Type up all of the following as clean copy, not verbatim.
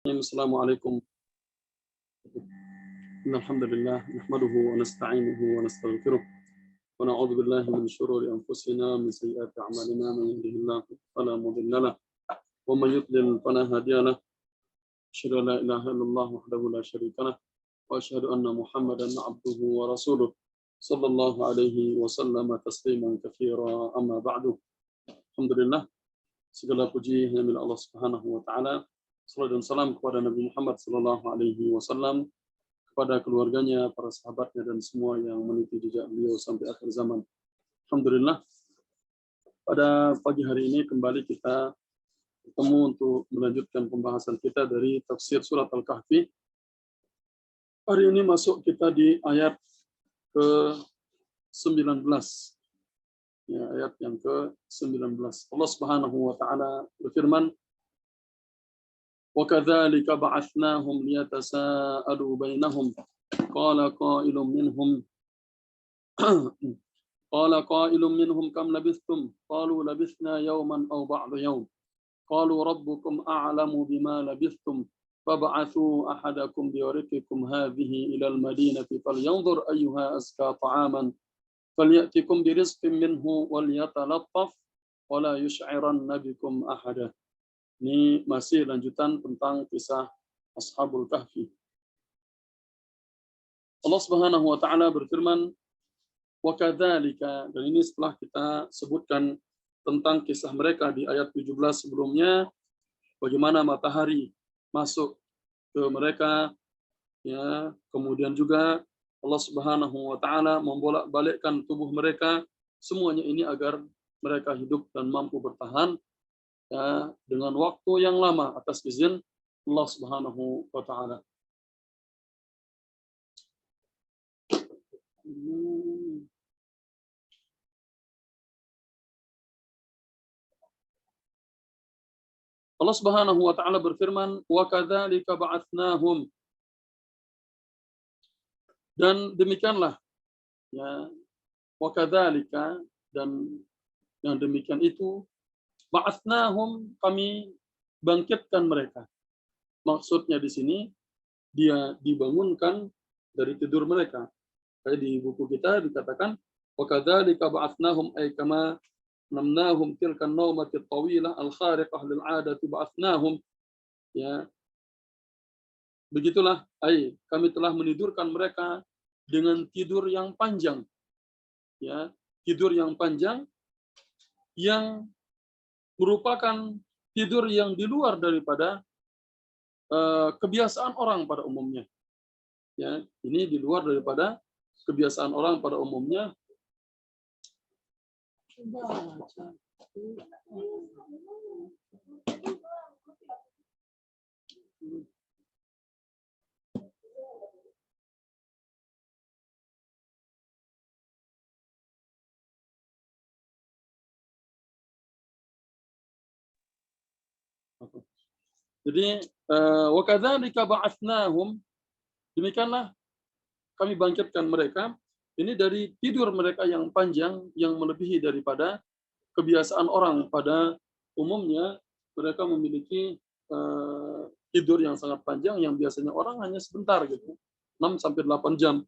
Assalamualaikum. Alhamdulillah nahmaduhu wa nasta'inuhu wa nastaghfiruh wa na'udzu billahi min shururi anfusina min sayyiati a'malina man yahdihillahu fala mudilla lahu wa man yudlil fala hadiya lahu. Asyhadu an la ilaha illallah wahdahu la syarika lahu wa asyhadu anna Muhammadan 'abduhu wa rasuluh sallallahu alaihi wa sallama tasliman katsira amma ba'du. Alhamdulillah, segala puji hanya milik Allah Subhanahu wa taala. Salawat dan salam kepada Nabi Muhammad sallallahu alaihi wasallam, kepada keluarganya, para sahabatnya, dan semua yang meniti jejak beliau sampai akhir zaman. Alhamdulillah, pada pagi hari ini kembali kita bertemu untuk melanjutkan pembahasan kita dari tafsir surat Al-Kahfi. Hari ini masuk kita di ayat ke-19. Ya, ayat yang ke-19. Allah Subhanahu wa taala berfirman, وَكَذَلِكَ بَعَثْنَاهُمْ لِيَتَسَاءَلُوا بَيْنَهُمْ قَالَ قَائِلٌ مِّنْهُمْ كَمْ لَبِثْتُمْ قَالُوا لَبِثْنَا يَوْمًا أَوْ بَعْضَ يَوْمٍ قَالُوا رَبُّكُمْ أَعْلَمُ بِمَا لَبِثْتُمْ فَابْعَثُوا أَحَدَكُمْ بِوَرِقِكُمْ هَٰذِهِ إِلَى الْمَدِينَةِ فَلْيَنظُرْ أَيُّهَا أَزْكَىٰ طَعَامًا فَلْيَأْتِكُمْ بِرِزْقٍ مِّنْهُ وَلْيَتَلَطَّفْ وَلَا يُشْعِرَنَّ بِكُمْ أَحَدًا. Ini masih lanjutan tentang kisah Ashabul Kahfi. Allah Subhanahu wa taala berfirman, wa kadzalika, dan ini setelah kita sebutkan tentang kisah mereka di ayat 17 sebelumnya, bagaimana matahari masuk ke mereka, ya, kemudian juga Allah Subhanahu wa taala membolak-balikkan tubuh mereka, semuanya ini agar mereka hidup dan mampu bertahan, ya, dengan waktu yang lama atas izin Allah Subhanahu wa taala. Allah Subhanahu wa taala berfirman, wa kadzalika ba'atsnahum, dan demikianlah, ya, wa kadzalika, dan yang demikian itu, ba'atsnahum, kami bangkitkan mereka. Maksudnya di sini dia dibangunkan dari tidur mereka. Kayak di buku kita dikatakan wa kadzalika ba'atsnahum ay kama namnahum tilkan naumati tawilah al-khariqah lil 'adati ba'atsnahum, ya. Begitulah, ay kami telah menidurkan mereka dengan tidur yang panjang, ya, tidur yang panjang yang merupakan tidur yang di luar daripada kebiasaan orang pada umumnya. Ya, ini di luar daripada kebiasaan orang pada umumnya. Jadi wa kadzalika ba'atsnahum, demikianlah kami bangkitkan mereka, ini dari tidur mereka yang panjang yang melebihi daripada kebiasaan orang pada umumnya. Mereka memiliki tidur yang sangat panjang yang biasanya orang hanya sebentar gitu, 6 sampai 8 jam.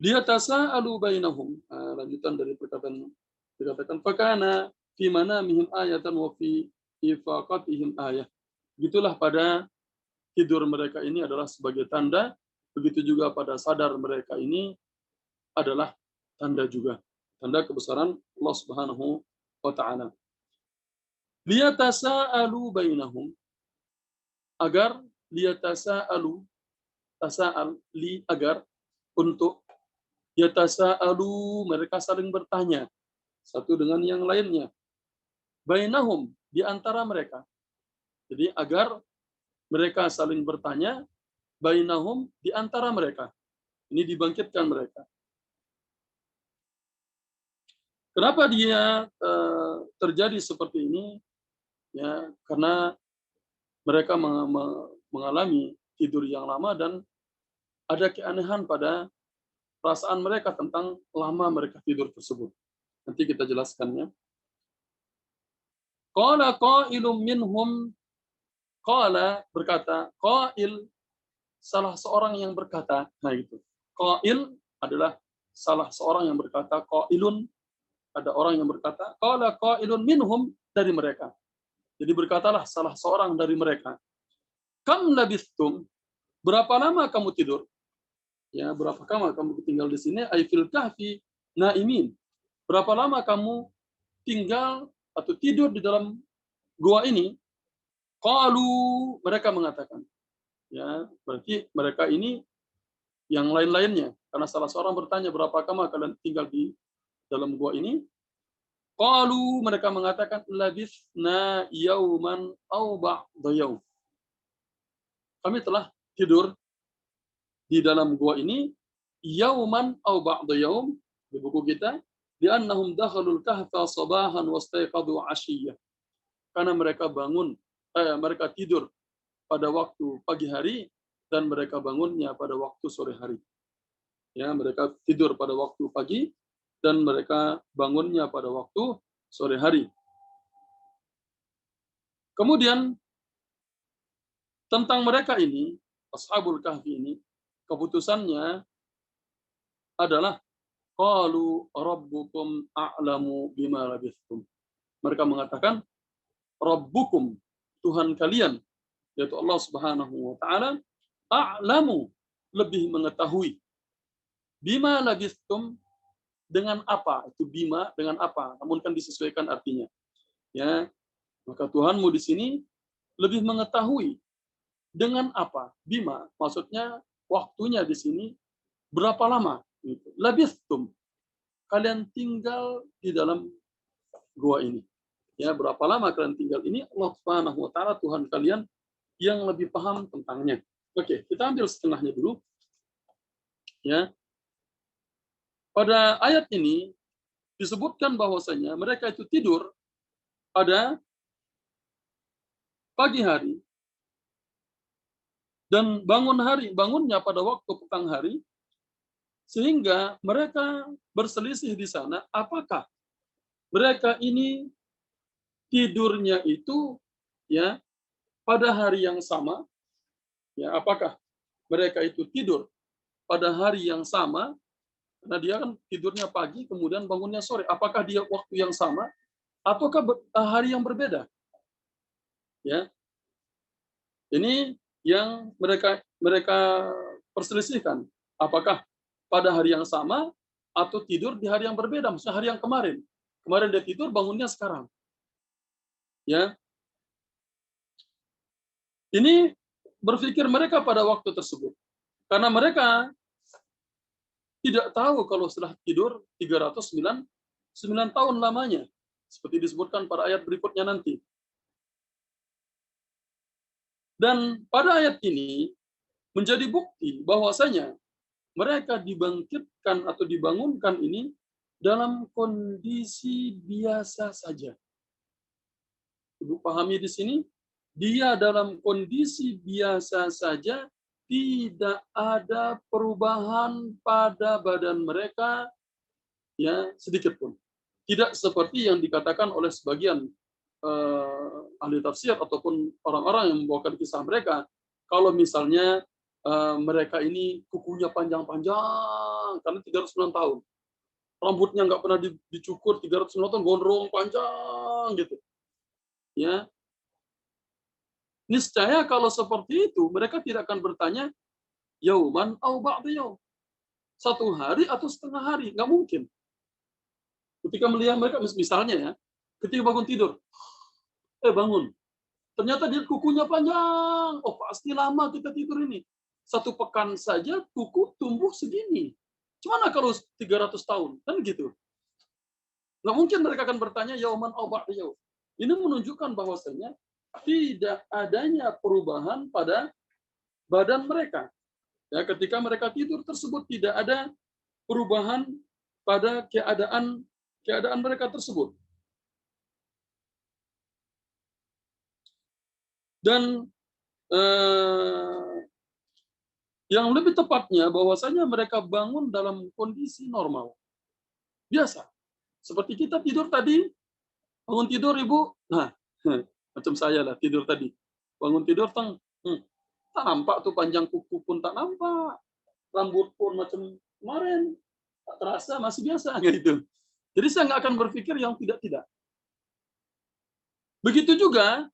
Liyatasa'alu bainahum, lanjutan dari perkataan dikatakan fakana fi manamihim ayatan wa fi ifaqatihim ayah. Gitulah pada tidur mereka ini adalah sebagai tanda, begitu juga pada sadar mereka ini adalah tanda juga, tanda kebesaran Allah Subhanahu wa taala. Liyatasa'alu bainahum, agar liyatasa'alu, tasa'al li, agar, untuk, yatasa'alu, mereka saling bertanya satu dengan yang lainnya, bainahum, di antara mereka. Jadi agar mereka saling bertanya, bainahum, di antara mereka. Ini dibangkitkan mereka. Kenapa dia terjadi seperti ini? Ya, karena mereka mengalami tidur yang lama dan ada keanehan pada perasaan mereka tentang lama mereka tidur tersebut. Nanti kita jelaskannya. Qala qailum minhum Qala berkata, qail salah seorang yang berkata. Nah itu. Qail adalah salah seorang yang berkata, qailun ada orang yang berkata, qala qailun minhum dari mereka. Jadi berkatalah salah seorang dari mereka, kam labistum, berapa lama kamu tidur? Ya, berapa lama kamu tinggal di sini? Ay fil kahfi naimin. Berapa lama kamu tinggal atau tidur di dalam gua ini? Qalu, mereka mengatakan. Ya, berarti mereka ini yang lain-lainnya. Karena salah seorang bertanya, berapa lama kalian tinggal di dalam gua ini? Qalu, mereka mengatakan, labithna yauman au ba'da yaum. Kami telah tidur di dalam gua ini yauman au ba'da yaum, di buku kita, li'annahum dakhalul kahfa sabahan wastayqadhu 'ashiyya. Karena mereka mereka tidur pada waktu pagi hari dan mereka bangunnya pada waktu sore hari. Ya, mereka tidur pada waktu pagi dan mereka bangunnya pada waktu sore hari. Kemudian tentang mereka ini, Ashabul Kahfi ini, keputusannya adalah qalu rabbukum a'lamu bima labithtum. Mereka mengatakan rabbukum, Tuhan kalian, yaitu Allah Subhanahu wa taala, a'lamu, lebih mengetahui, bima labithtum, dengan apa? Itu bima dengan apa? Namun kan disesuaikan artinya. Ya, maka Tuhanmu di sini lebih mengetahui dengan apa? Bima, maksudnya waktunya di sini berapa lama? Gitu. Labithtum, kalian tinggal di dalam gua ini. Ya, berapa lama kalian tinggal ini? Allah Subhanahu wa taala, Tuhan kalian, yang lebih paham tentangnya. Oke, kita ambil setengahnya dulu. Ya. Pada ayat ini disebutkan bahwasanya mereka itu tidur pada pagi hari dan bangunnya pada waktu petang hari, sehingga mereka berselisih di sana apakah mereka ini tidurnya itu ya pada hari yang sama, ya apakah mereka itu tidur pada hari yang sama, karena dia kan tidurnya pagi kemudian bangunnya sore, apakah dia waktu yang sama ataukah hari yang berbeda? Ya, ini yang mereka perselisihkan. Apakah pada hari yang sama atau tidur di hari yang berbeda, maksudnya hari yang kemarin. Kemarin dia tidur, bangunnya sekarang. Ya. Ini berpikir mereka pada waktu tersebut. Karena mereka tidak tahu kalau setelah tidur 309 tahun lamanya. Seperti disebutkan pada ayat berikutnya nanti. Dan pada ayat ini menjadi bukti bahwasanya mereka dibangkitkan atau dibangunkan ini dalam kondisi biasa saja. Ibu pahami di sini, dia dalam kondisi biasa saja, tidak ada perubahan pada badan mereka ya sedikit pun. Tidak seperti yang dikatakan oleh sebagian ahli tafsir ataupun orang-orang yang membawakan kisah mereka, kalau misalnya mereka ini kukunya panjang-panjang karena 309 tahun. Rambutnya nggak pernah dicukur 309 tahun, gondrong panjang gitu. Ya. Niscaya kalau seperti itu, mereka tidak akan bertanya yauman au ba'da yaum. Satu hari atau setengah hari, nggak mungkin. Ketika melihat mereka misalnya ya, ketika bangun tidur, bangun. Ternyata dia kukunya panjang. Oh, pasti lama kita tidur ini. 1 pekan saja kuku tumbuh segini. Gimana kalau 300 tahun? Kan gitu. Nggak mungkin mereka akan bertanya yauman au ba'da yaum. Ini menunjukkan bahwasanya tidak adanya perubahan pada badan mereka. Ya, ketika mereka tidur tersebut tidak ada perubahan pada keadaan mereka tersebut. Dan yang lebih tepatnya bahwasanya mereka bangun dalam kondisi normal. Biasa. Seperti kita tidur tadi, bangun tidur Ibu, nah, macam saya lah tidur tadi. Bangun tidur, tak nampak tuh panjang kuku pun tak nampak, rambut pun macam kemarin, tak terasa masih biasa gitu. Jadi saya nggak akan berpikir yang tidak-tidak. Begitu juga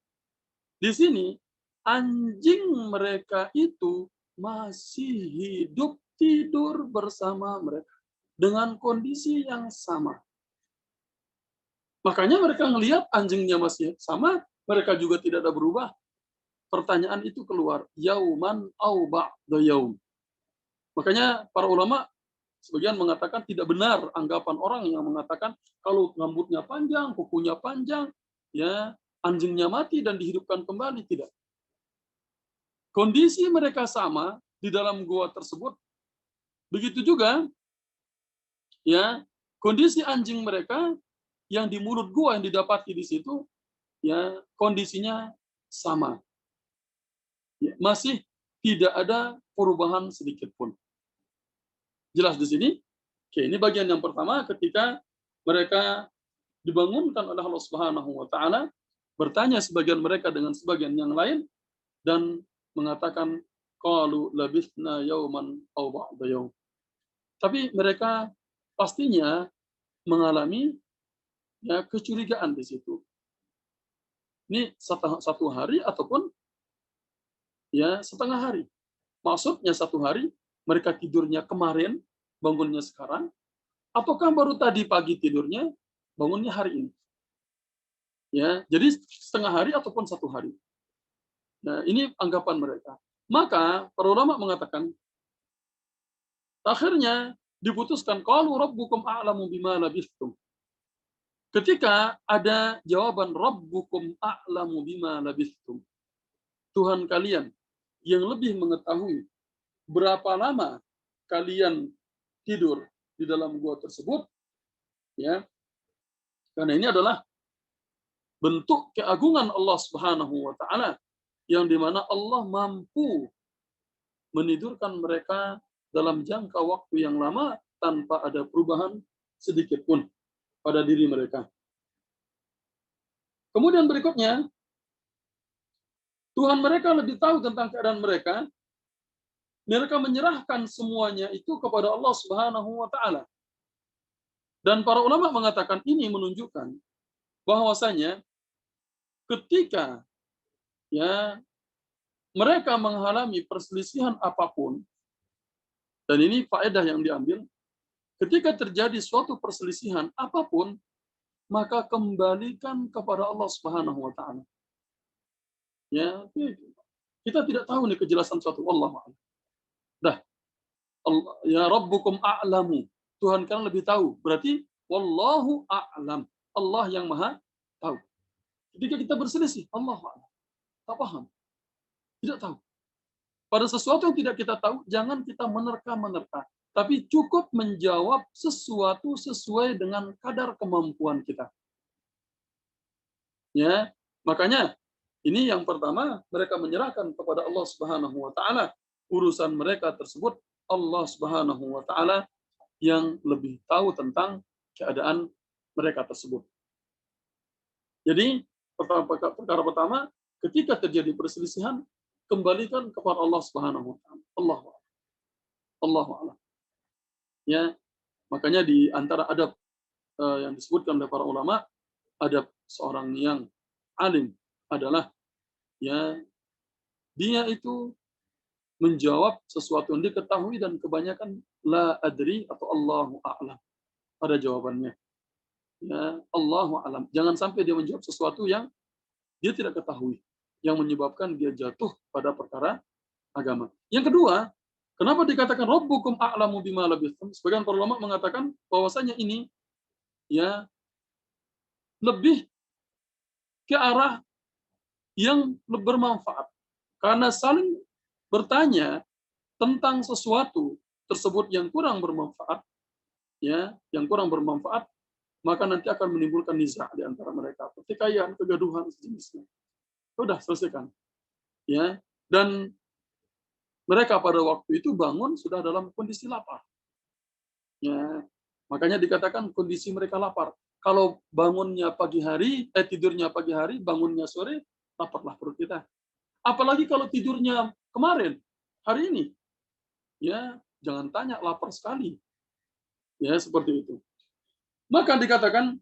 di sini, anjing mereka itu masih hidup tidur bersama mereka dengan kondisi yang sama. Makanya mereka ngelihat anjingnya masih sama, mereka juga tidak ada berubah. Pertanyaan itu keluar, yauman au ba'da yaum. Makanya para ulama sebagian mengatakan tidak benar anggapan orang yang mengatakan kalau rambutnya panjang, kukunya panjang, ya anjingnya mati dan dihidupkan kembali. Tidak. Kondisi mereka sama di dalam gua tersebut. Begitu juga ya kondisi anjing mereka yang di mulut gua yang didapati di situ ya kondisinya sama. Ya, masih tidak ada perubahan sedikit pun. Jelas di sini? Oke, ini bagian yang pertama ketika mereka dibangunkan oleh Allah Subhanahu wa taala, bertanya sebagian mereka dengan sebagian yang lain dan mengatakan qalu labithna yauman aw ba'da yaum. Tapi mereka pastinya mengalami ya kecurigaan di situ. Ini satu hari ataupun ya setengah hari. Maksudnya satu hari mereka tidurnya kemarin, bangunnya sekarang, ataukah baru tadi pagi tidurnya, bangunnya hari ini. Ya, jadi setengah hari ataupun satu hari. Nah, ini anggapan mereka. Maka para ulama mengatakan akhirnya diputuskan qalu rabbukum a'lamu bima labithtum. Ketika ada jawaban rabbukum a'lamu bima labithtum. Tuhan kalian yang lebih mengetahui berapa lama kalian tidur di dalam gua tersebut, ya. Karena ini adalah bentuk keagungan Allah Subhanahu wa taala yang dimana Allah mampu menidurkan mereka dalam jangka waktu yang lama tanpa ada perubahan sedikit pun pada diri mereka. Kemudian berikutnya, Tuhan mereka lebih tahu tentang keadaan mereka. Mereka menyerahkan semuanya itu kepada Allah Subhanahu wa taala. Dan para ulama mengatakan ini menunjukkan bahwasanya ketika ya mereka mengalami perselisihan apapun, dan ini faedah yang diambil, ketika terjadi suatu perselisihan apapun, maka kembalikan kepada Allah Subhanahu wa taala. Ya, kita tidak tahu nih kejelasan suatu Allah. Dah, ya rabbukum a'lamu. Tuhan kan lebih tahu. Berarti wallahu a'lam. Allah yang Maha tahu. Ketika kita berselisih, Allah a'lam. Tak paham. Tidak tahu. Pada sesuatu yang tidak kita tahu, jangan kita menerka-menerka. Tapi cukup menjawab sesuatu sesuai dengan kadar kemampuan kita. Ya, makanya ini yang pertama, mereka menyerahkan kepada Allah Subhanahu wa taala urusan mereka tersebut. Allah Subhanahu wa taala yang lebih tahu tentang keadaan mereka tersebut. Jadi, perkara pertama, ketika terjadi perselisihan, kembalikan kepada Allah Subhanahu wa taala. Allahu a'lam. Ya, makanya di antara adab yang disebutkan oleh para ulama, adab seorang yang alim adalah ya dia itu menjawab sesuatu yang diketahui dan kebanyakan la adri atau Allahu a'lam pada jawabannya. Ya, Allahu a'lam. Jangan sampai dia menjawab sesuatu yang dia tidak ketahui, yang menyebabkan dia jatuh pada perkara agama. Yang kedua, kenapa dikatakan rabbukum a'lamu bima labithum? Sebagian para ulama mengatakan bahwasanya ini ya lebih ke arah yang bermanfaat. Karena saling bertanya tentang sesuatu tersebut yang kurang bermanfaat, ya, yang kurang bermanfaat, maka nanti akan menimbulkan nizah di antara mereka, pertikaian, kegaduhan sejenisnya. Sudah selesaikan, ya. Dan mereka pada waktu itu bangun sudah dalam kondisi lapar, ya. Makanya dikatakan kondisi mereka lapar. Kalau bangunnya pagi hari, tidurnya pagi hari, bangunnya sore, laparlah perut kita. Apalagi kalau tidurnya kemarin, hari ini, ya jangan tanya, lapar sekali. Ya, seperti itu. Maka dikatakan,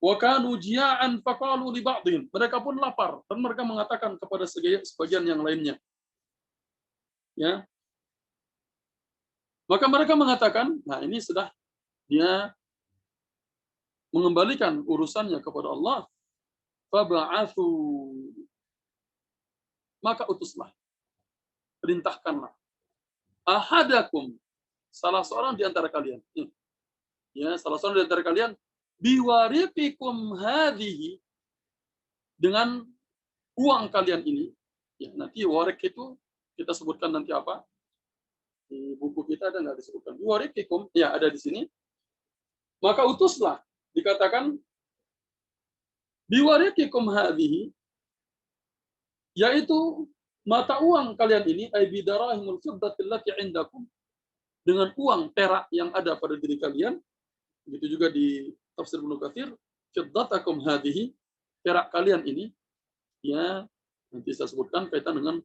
wa kanu jia'an faqalu li ba'dihim. Mereka pun lapar dan mereka mengatakan kepada sebagian yang lainnya. Ya. Maka mereka mengatakan, nah ini sudah dia mengembalikan urusannya kepada Allah. Faba'athu, maka utuslah, perintahkanlah ahadakum, salah seorang di antara kalian. Ya, salah seorang di antara kalian biwariqikum hadhihi, dengan uang kalian ini. Ya, nanti warik itu kita sebutkan nanti apa? Di buku kita ada nggak disebutkan? Biwariqikum, ya ada di sini. Maka utuslah, dikatakan biwariqikum hadhihi, yaitu mata uang kalian ini, ay bidarahimul fiddatil lati indakum, dengan uang perak yang ada pada diri kalian. Begitu juga di tafsir Ibnu Katsir, fiddatakum hadhihi, perak kalian ini, ya nanti saya sebutkan kaitan dengan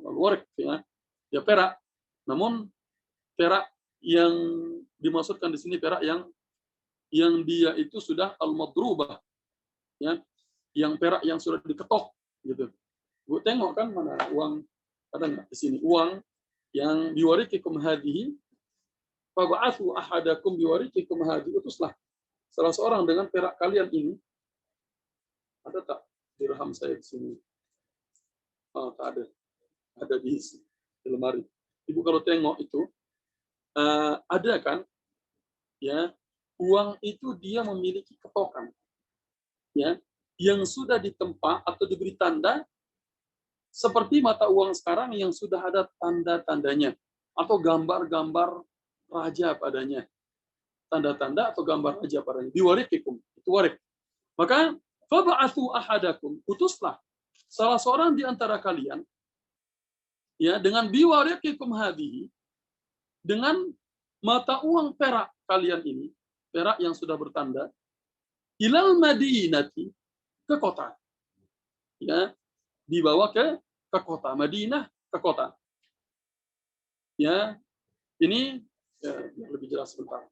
warik, ya perak. Namun perak yang dimaksudkan di sini perak yang dia itu sudah al-madrubah, ya, yang perak yang sudah diketok gitu. Bu tengok kan mana uang, ada nggak di sini uang yang biwariqikum hadhihi, fab'athu ahadakum biwariqikum hadhihi, utuslah salah seorang dengan perak kalian ini. Ada tak dirham saya di sini? Oh, tak ada. Ada di lemari. Ibu kalau tengok itu ada kan, ya, uang itu dia memiliki ketokan, ya, yang sudah ditempa atau diberi tanda seperti mata uang sekarang yang sudah ada tanda-tandanya atau gambar-gambar raja padanya, tanda-tanda atau gambar raja padanya. Biwariqikum, itu warik. Maka fab'athu ahadakum, utuslah salah seorang di antara kalian, ya, dengan biwariqikum hadhihi, dengan mata uang perak kalian ini, perak yang sudah bertanda, ilal madinati, ke kota, ya, dibawa ke kota Madinah, ke kota. Ya, ini ya, lebih jelas sebentar.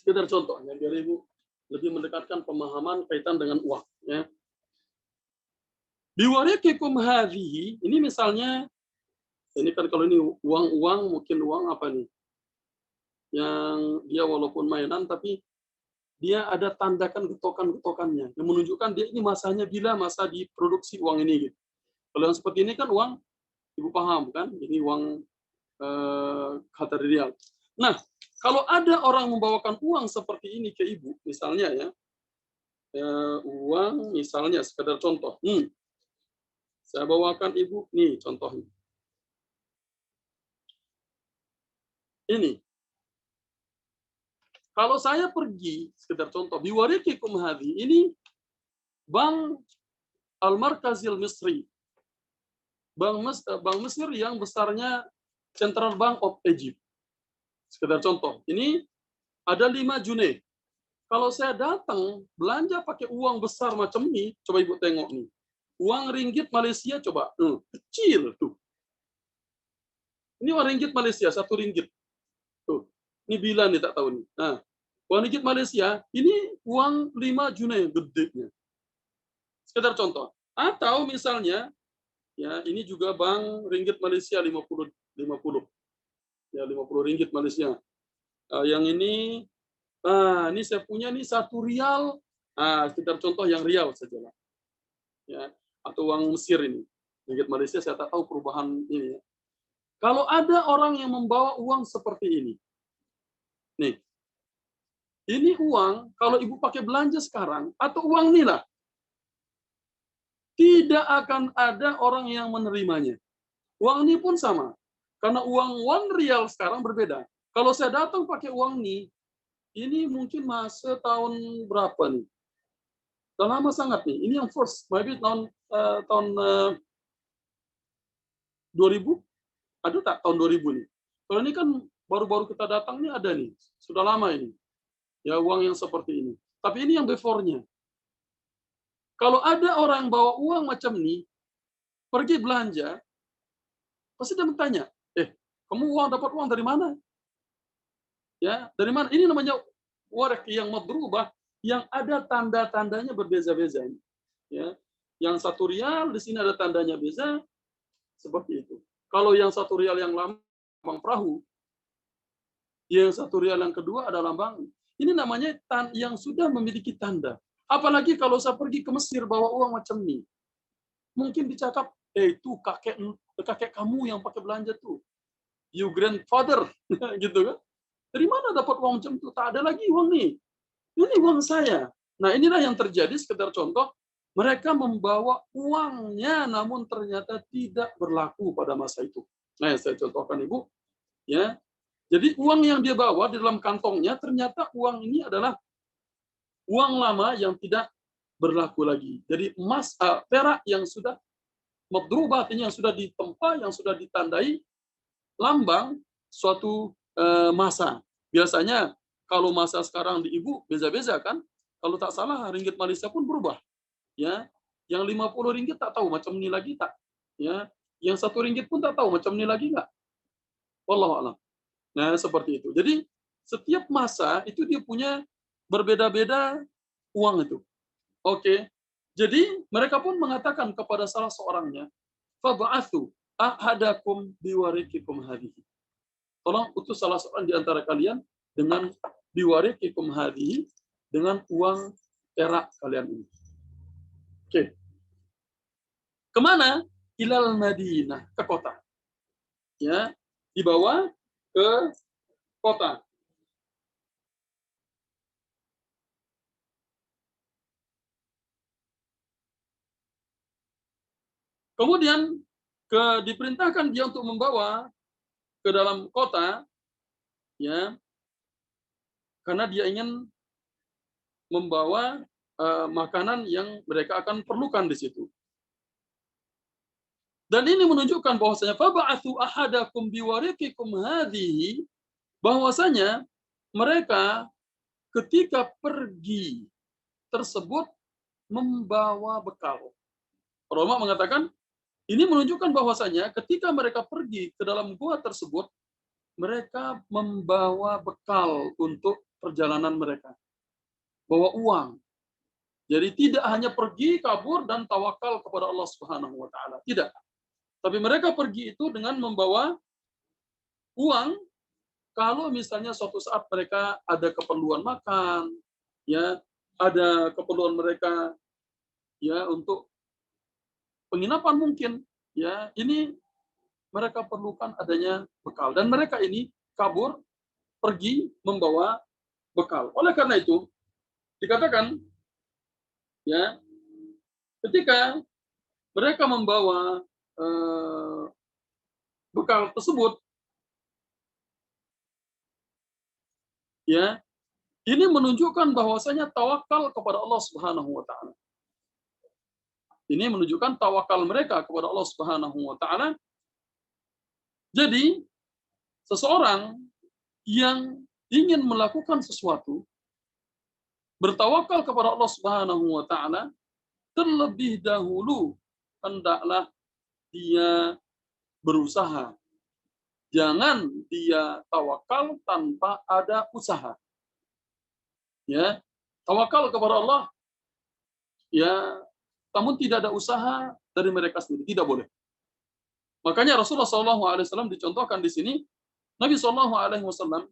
Sekedar contohnya biar Ibu lebih mendekatkan pemahaman kaitan dengan uang, ya. Biwariqikum hadhihi, ini misalnya, ini kan kalau ini uang-uang, mungkin uang apa nih? Yang dia walaupun mainan tapi dia ada tandakan getokan-getokannya yang menunjukkan dia ini masanya bila masa diproduksi uang ini gitu. Kalau yang seperti ini kan uang, Ibu paham kan? Ini uang kata real. Nah, kalau ada orang membawakan uang seperti ini ke Ibu, misalnya ya, uang misalnya sekedar contoh, saya bawakan Ibu nih contohnya. Ini, kalau saya pergi sekedar contoh, biwariqikum hadhi, ini Bank Al-Markazil Misri, Bank Mesir yang besarnya Central Bank of Egypt. Sekedar contoh, ini ada 5 Juni. Kalau saya datang belanja pakai uang besar macam ini, coba Ibu tengok nih. Uang ringgit Malaysia coba, kecil tuh. Ini uang ringgit Malaysia, 1 ringgit. Tuh. Ini bila nih tak tahu nih. Nah, uang ringgit Malaysia, ini uang 5 Juni gedenya. Sekedar contoh. Atau misalnya, ya ini juga bank ringgit Malaysia 50. Ya 50 ringgit Malaysia. Yang ini, ini saya punya nih 1 rial. Sekedar contoh yang rial saja lah. Ya, atau uang Mesir ini. Ringgit Malaysia saya tak tahu perubahan ini. Ya. Kalau ada orang yang membawa uang seperti ini, nih, ini uang kalau ibu pakai belanja sekarang atau uang nila, tidak akan ada orang yang menerimanya. Uang ini pun sama. Karena uang 1 rial sekarang berbeda. Kalau saya datang pakai uang ini mungkin masa tahun berapa nih? Udah lama sangat nih. Ini yang first, maybe tahun 2000. Ada tak tahun 2000 nih? Kalau ini kan baru-baru kita datang nih ada nih. Sudah lama ini. Ya, uang yang seperti ini. Tapi ini yang before-nya. Kalau ada orang bawa uang macam ini, pergi belanja, pasti dia bertanya, kamu dapat uang dari mana? Ya, dari mana? Ini namanya warak yang madrubah, yang ada tanda-tandanya berbeza-beza. Ya, yang 1 rial di sini ada tandanya beza, seperti itu. Kalau yang 1 rial yang lambang perahu, yang 1 rial yang kedua ada lambang. Ini namanya yang sudah memiliki tanda. Apalagi kalau saya pergi ke Mesir bawa uang macam ini, mungkin dicakap, itu kakek kamu yang pakai belanja tuh, you grandfather, gitu kan? Dari mana dapat uang macam itu? Tak ada lagi uang nih. Ini uang saya. Nah, inilah yang terjadi, sekedar contoh, mereka membawa uangnya namun ternyata tidak berlaku pada masa itu. Nah, saya contohkan Ibu, ya. Jadi uang yang dia bawa di dalam kantongnya ternyata uang ini adalah uang lama yang tidak berlaku lagi. Jadi emas, perak yang sudah madrubah, artinya yang sudah ditempa, yang sudah ditandai lambang suatu masa. Biasanya kalau masa sekarang di Ibu beza-beza kan? Kalau tak salah ringgit Malaysia pun berubah. Ya, yang 50 ringgit tak tahu macam ini lagi tak. Ya, yang 1 ringgit pun tak tahu macam ini lagi enggak. Wallahu a'lam. Nah, seperti itu. Jadi setiap masa itu dia punya berbeda-beda uang itu. Oke. Jadi mereka pun mengatakan kepada salah seorangnya, fab'athu ahadakum biwarikikum hadhihi. Tolong utus salah seorang di antara kalian dengan biwarikikum hadhihi, dengan uang perak kalian ini. Oke. Kemana? Ilal Madinah, ke kota. Ya, dibawa ke kota. Kemudian diperintahkan dia untuk membawa ke dalam kota, ya, karena dia ingin membawa makanan yang mereka akan perlukan di situ. Dan ini menunjukkan bahwasanya fab'atsu ahadakum biwariqikum hadhihi, bahwasanya mereka ketika pergi tersebut membawa bekal. Para ulama mengatakan ini menunjukkan bahwasanya ketika mereka pergi ke dalam gua tersebut, mereka membawa bekal untuk perjalanan mereka. Bawa uang. Jadi tidak hanya pergi kabur dan tawakal kepada Allah Subhanahu wa taala, tidak. Tapi mereka pergi itu dengan membawa uang kalau misalnya suatu saat mereka ada keperluan makan, ya, ada keperluan mereka ya untuk penginapan mungkin, ya, ini mereka perlukan adanya bekal dan mereka ini kabur pergi membawa bekal. Oleh karena itu dikatakan, ya, ketika mereka membawa bekal tersebut, ya, ini menunjukkan bahwasanya tawakal kepada Allah Subhanahu wa taala. Ini menunjukkan tawakal mereka kepada Allah Subhanahu wa taala. Jadi, seseorang yang ingin melakukan sesuatu bertawakal kepada Allah Subhanahu wa taala, terlebih dahulu hendaklah dia berusaha. Jangan dia tawakal tanpa ada usaha. Ya, tawakal kepada Allah, ya, namun tidak ada usaha dari mereka sendiri, tidak boleh. Makanya Rasulullah SAW dicontohkan di sini, Nabi SAW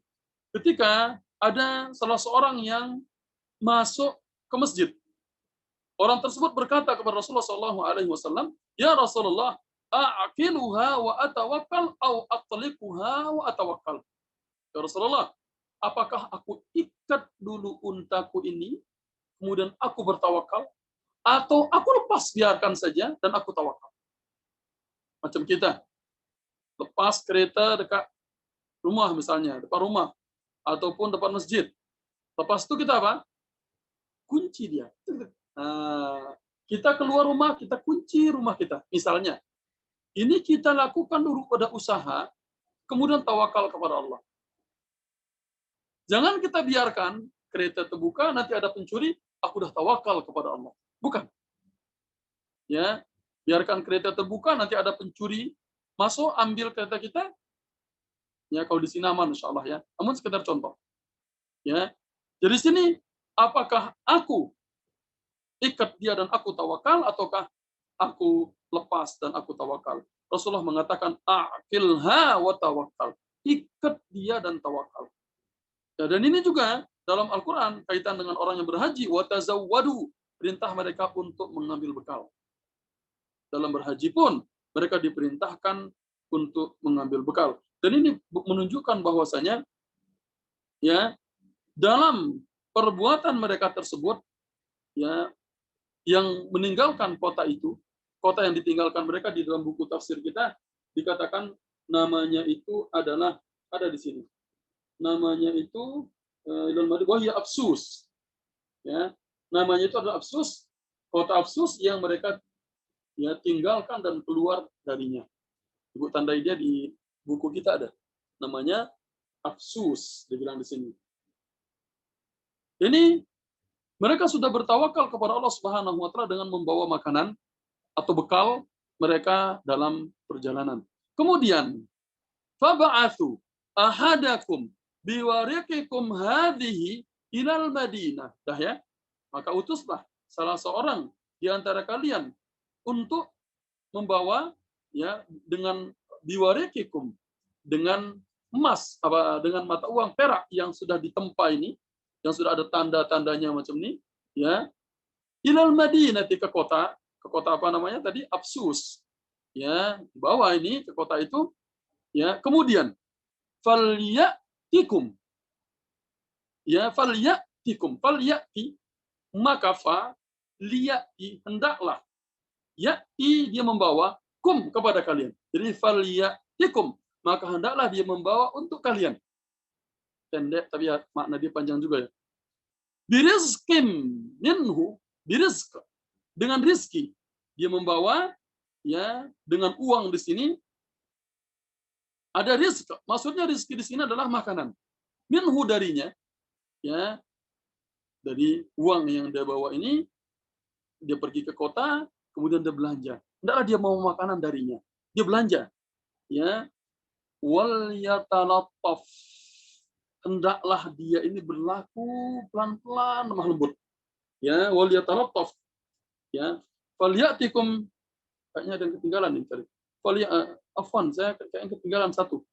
ketika ada salah seorang yang masuk ke masjid, orang tersebut berkata kepada Rasulullah SAW, ya Rasulullah, a'aqiluha wa atawakkal au aqliquha wa atawakkal. Ya Rasulullah, apakah aku ikat dulu untaku ini, kemudian aku bertawakal, atau aku lepas biarkan saja dan aku tawakal. Macam kita lepas kereta dekat rumah misalnya, depan rumah ataupun depan masjid. Lepas itu kita apa? Kunci dia. Nah, kita keluar rumah, kita kunci rumah kita. Misalnya, ini kita lakukan dulu pada usaha, kemudian tawakal kepada Allah. Jangan kita biarkan kereta terbuka, nanti ada pencuri, aku dah tawakal kepada Allah. Bukan. Ya, biarkan kereta terbuka, nanti ada pencuri masuk, ambil kereta kita. Ya, kalau di sini aman, insya Allah ya. Namun sekedar contoh. Ya, jadi sini, apakah aku ikat dia dan aku tawakal, ataukah aku lepas dan aku tawakal? Rasulullah mengatakan, a'qilha wa tawakal. Ikat dia dan tawakal. Ya, dan ini juga dalam Al-Quran kaitan dengan orang yang berhaji, wa tazawwadu, perintah mereka untuk mengambil bekal. Dalam berhaji pun mereka diperintahkan untuk mengambil bekal. Dan ini menunjukkan bahwasanya ya dalam perbuatan mereka tersebut ya yang meninggalkan kota itu, kota yang ditinggalkan mereka di dalam buku tafsir kita dikatakan namanya itu adalah ada di sini. Namanya itu wahya Afsus. Ya, namanya itu adalah Afsus, kota Afsus yang mereka ya tinggalkan dan keluar darinya. Ibu tandai dia di buku kita ada. Namanya Afsus, dibilang di sini. Ini mereka sudah bertawakal kepada Allah Subhanahu wa taala dengan membawa makanan atau bekal mereka dalam perjalanan. Kemudian, fab'atsu ahadakum biwariqikum hadhihi ilal Madinah. Dah ya. Maka utuslah salah seorang di antara kalian untuk membawa ya dengan biwariqikum, dengan emas dengan mata uang perak yang sudah ditempa ini, yang sudah ada tanda-tandanya macam ini, ya, ilal Madinah ke kota apa namanya tadi Afsus, ya, bawa ini ke kota itu, ya, kemudian falyatikum, ya, falyati, maka liyati, hendaklah, yati, dia membawa, kum, kepada kalian. Jadi falyatikum, maka hendaklah dia membawa untuk kalian. Pendek tapi makna dia panjang juga ya. Birizkim minhu, birizq, dengan rizki. Dia membawa ya dengan uang di sini ada rizq. Maksudnya rizki di sini adalah makanan. Minhu, darinya, ya, dari uang yang dia bawa ini, dia pergi ke kota, kemudian dia belanja. Hendaklah dia mau makanan darinya. Dia belanja. Ya, wal yatalattaf, hendaklah dia ini berlaku pelan-pelan, lemah lembut. Ya, wal yatalattaf. Ya, falyatikum, kayaknya ada yang ketinggalan nih tadi. Afwan, saya kayaknya ketinggalan satu.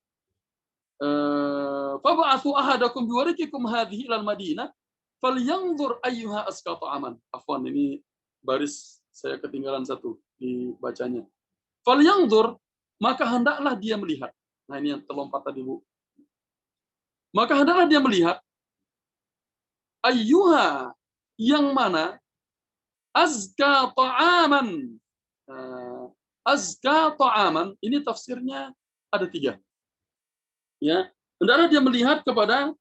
Fab'atsu ahadakum biwariqikum hadhihi ilal Madinah falyanzur ayyuha azka ta'aman. Afwan, ini baris saya ketinggalan satu di bacanya. Falyanzur, maka hendaklah dia melihat. Nah, ini yang terlompat tadi, Bu. Maka hendaklah dia melihat ayyuha, yang mana, azka ta'aman. Azka ta'aman, ini tafsirnya ada 3. Ya, hendaklah dia melihat kepada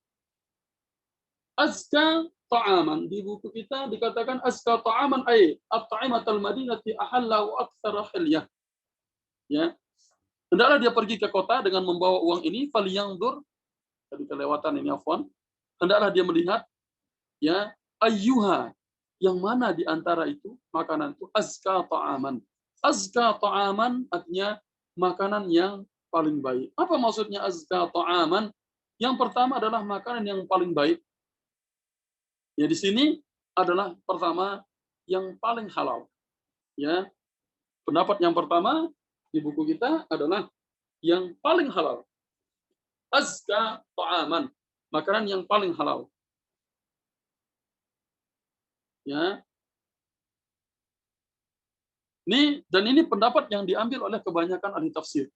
azka ta'aman. Di buku kita dikatakan azka ta'aman ay at-ta'imatul madinati ahalla wa aktsara hilyah. Ya. Hendaklah dia pergi ke kota dengan membawa uang ini, falyanzur, tadi kelewatan ini afwan. Hendaklah dia melihat ya ayyuha, yang mana di antara itu makanan itu azka ta'aman. Azka ta'aman artinya makanan yang paling baik. Apa maksudnya azka ta'aman? Yang pertama adalah makanan yang paling baik. Ya, di sini adalah pertama yang paling halal. Ya, pendapat yang pertama di buku kita adalah yang paling halal. Azka ta'aman, makanan yang paling halal. Ya. Dan ini pendapat yang diambil oleh kebanyakan ahli tafsir.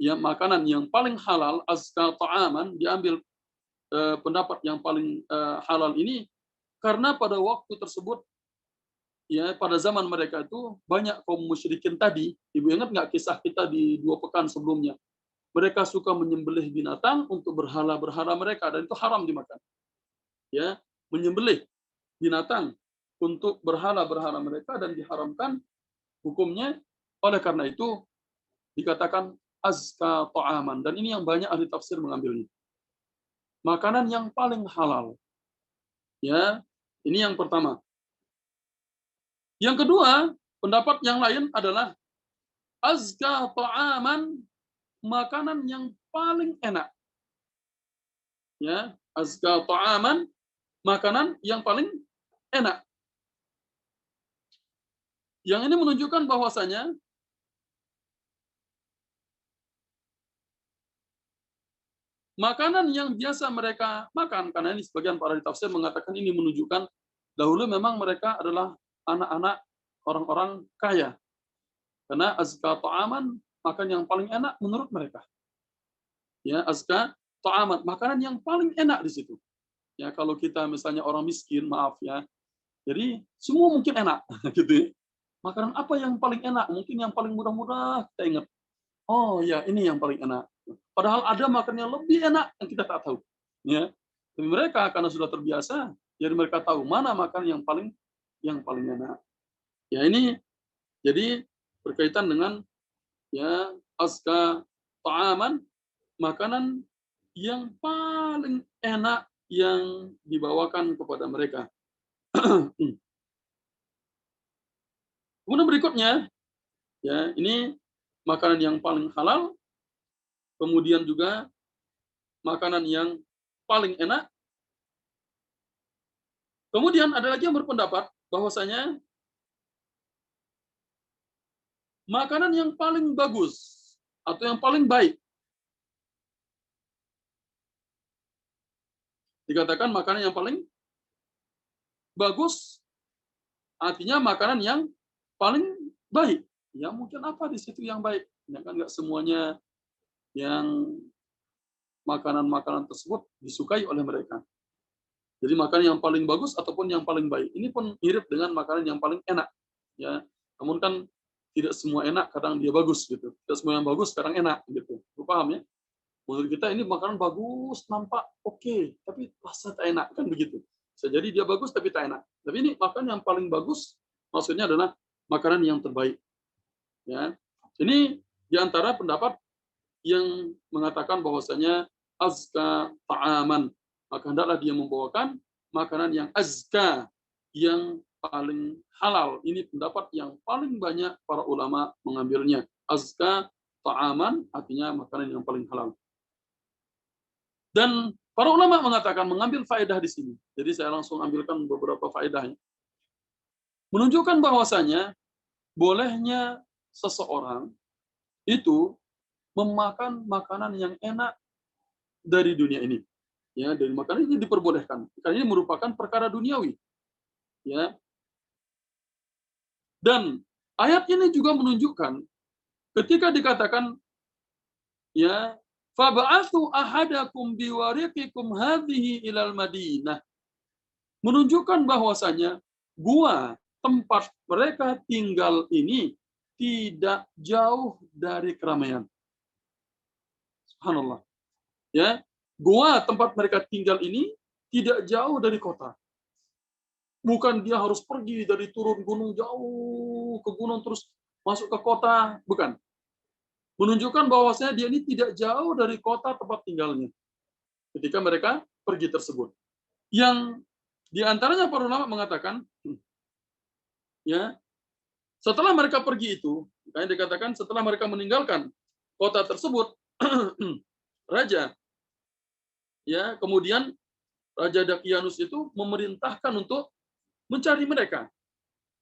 ya makanan yang paling halal, azka ta'aman, diambil pendapat yang paling halal ini karena pada waktu tersebut, ya pada zaman mereka itu banyak kaum musyrikin tadi. Ibu ingat nggak kisah kita di 2 pekan sebelumnya? Mereka suka menyembelih binatang untuk berhala-berhala mereka dan itu haram dimakan. Ya, menyembelih binatang untuk berhala-berhala mereka dan diharamkan hukumnya. Oleh karena itu dikatakan azka ta'aman, dan ini yang banyak ahli tafsir mengambilnya. Makanan yang paling halal. Ya, ini yang pertama. Yang kedua, pendapat yang lain adalah azka ta'aman, makanan yang paling enak. Ya, azka ta'aman, makanan yang paling enak. Yang ini menunjukkan bahwasanya makanan yang biasa mereka makan, karena ini sebagian para ahli tafsir mengatakan ini menunjukkan dahulu memang mereka adalah anak-anak orang-orang kaya. Karena azka ta'aman, makan yang paling enak menurut mereka. Ya, azka ta'aman, makanan yang paling enak di situ. Ya, kalau kita misalnya orang miskin, maaf ya. Jadi semua mungkin enak gitu ya. Makanan apa yang paling enak? Mungkin yang paling mudah-mudah kita ingat. Oh ya, ini yang paling enak. Padahal ada makanan yang lebih enak yang kita tak tahu. Ya. Tapi mereka karena sudah terbiasa, jadi mereka tahu mana makan yang paling enak. Ya ini jadi berkaitan dengan ya azka ta'aman, makanan yang paling enak yang dibawakan kepada mereka. Kemudian berikutnya, ya ini makanan yang paling halal, kemudian juga makanan yang paling enak. Kemudian ada lagi yang berpendapat bahwasanya makanan yang paling bagus atau yang paling baik. Dikatakan makanan yang paling bagus artinya makanan yang paling baik. Ya mungkin apa di situ yang baik? Ya kan nggak semuanya yang makanan-makanan tersebut disukai oleh mereka. Jadi makanan yang paling bagus ataupun yang paling baik. Ini pun mirip dengan makanan yang paling enak. Ya, namun kan tidak semua enak, kadang dia bagus gitu. Tidak semua yang bagus, kadang enak gitu. Lu paham ya? Menurut kita ini makanan bagus, nampak oke, tapi rasa tak enak kan begitu. Bisa jadi dia bagus tapi tak enak. Tapi ini makanan yang paling bagus, maksudnya adalah makanan yang terbaik. Ya, ini diantara pendapat yang mengatakan bahwasanya azka ta'aman, maka hendaklah dia membawakan makanan yang azka, yang paling halal. Ini pendapat yang paling banyak para ulama mengambilnya. Azka ta'aman artinya makanan yang paling halal. Dan para ulama mengatakan mengambil faedah di sini. Jadi saya langsung ambilkan beberapa faedahnya. Menunjukkan bahwasanya bolehnya seseorang itu memakan makanan yang enak dari dunia ini. Ya, dari makanan ini diperbolehkan. Karena ini merupakan perkara duniawi. Ya. Dan ayat ini juga menunjukkan ketika dikatakan ya fab'athu ahadakum biwariqikum hadhihi ilal Madinah, menunjukkan bahwasanya gua tempat mereka tinggal ini tidak jauh dari keramaian. Subhanallah. Ya, gua tempat mereka tinggal ini tidak jauh dari kota. Bukan dia harus pergi dari turun gunung jauh ke gunung terus masuk ke kota, bukan. Menunjukkan bahwasanya dia ini tidak jauh dari kota tempat tinggalnya ketika mereka pergi tersebut. Yang diantaranya para ulama mengatakan, ya setelah mereka pergi itu, makanya dikatakan setelah mereka meninggalkan kota tersebut, raja, ya kemudian Raja Dakianus itu memerintahkan untuk mencari mereka.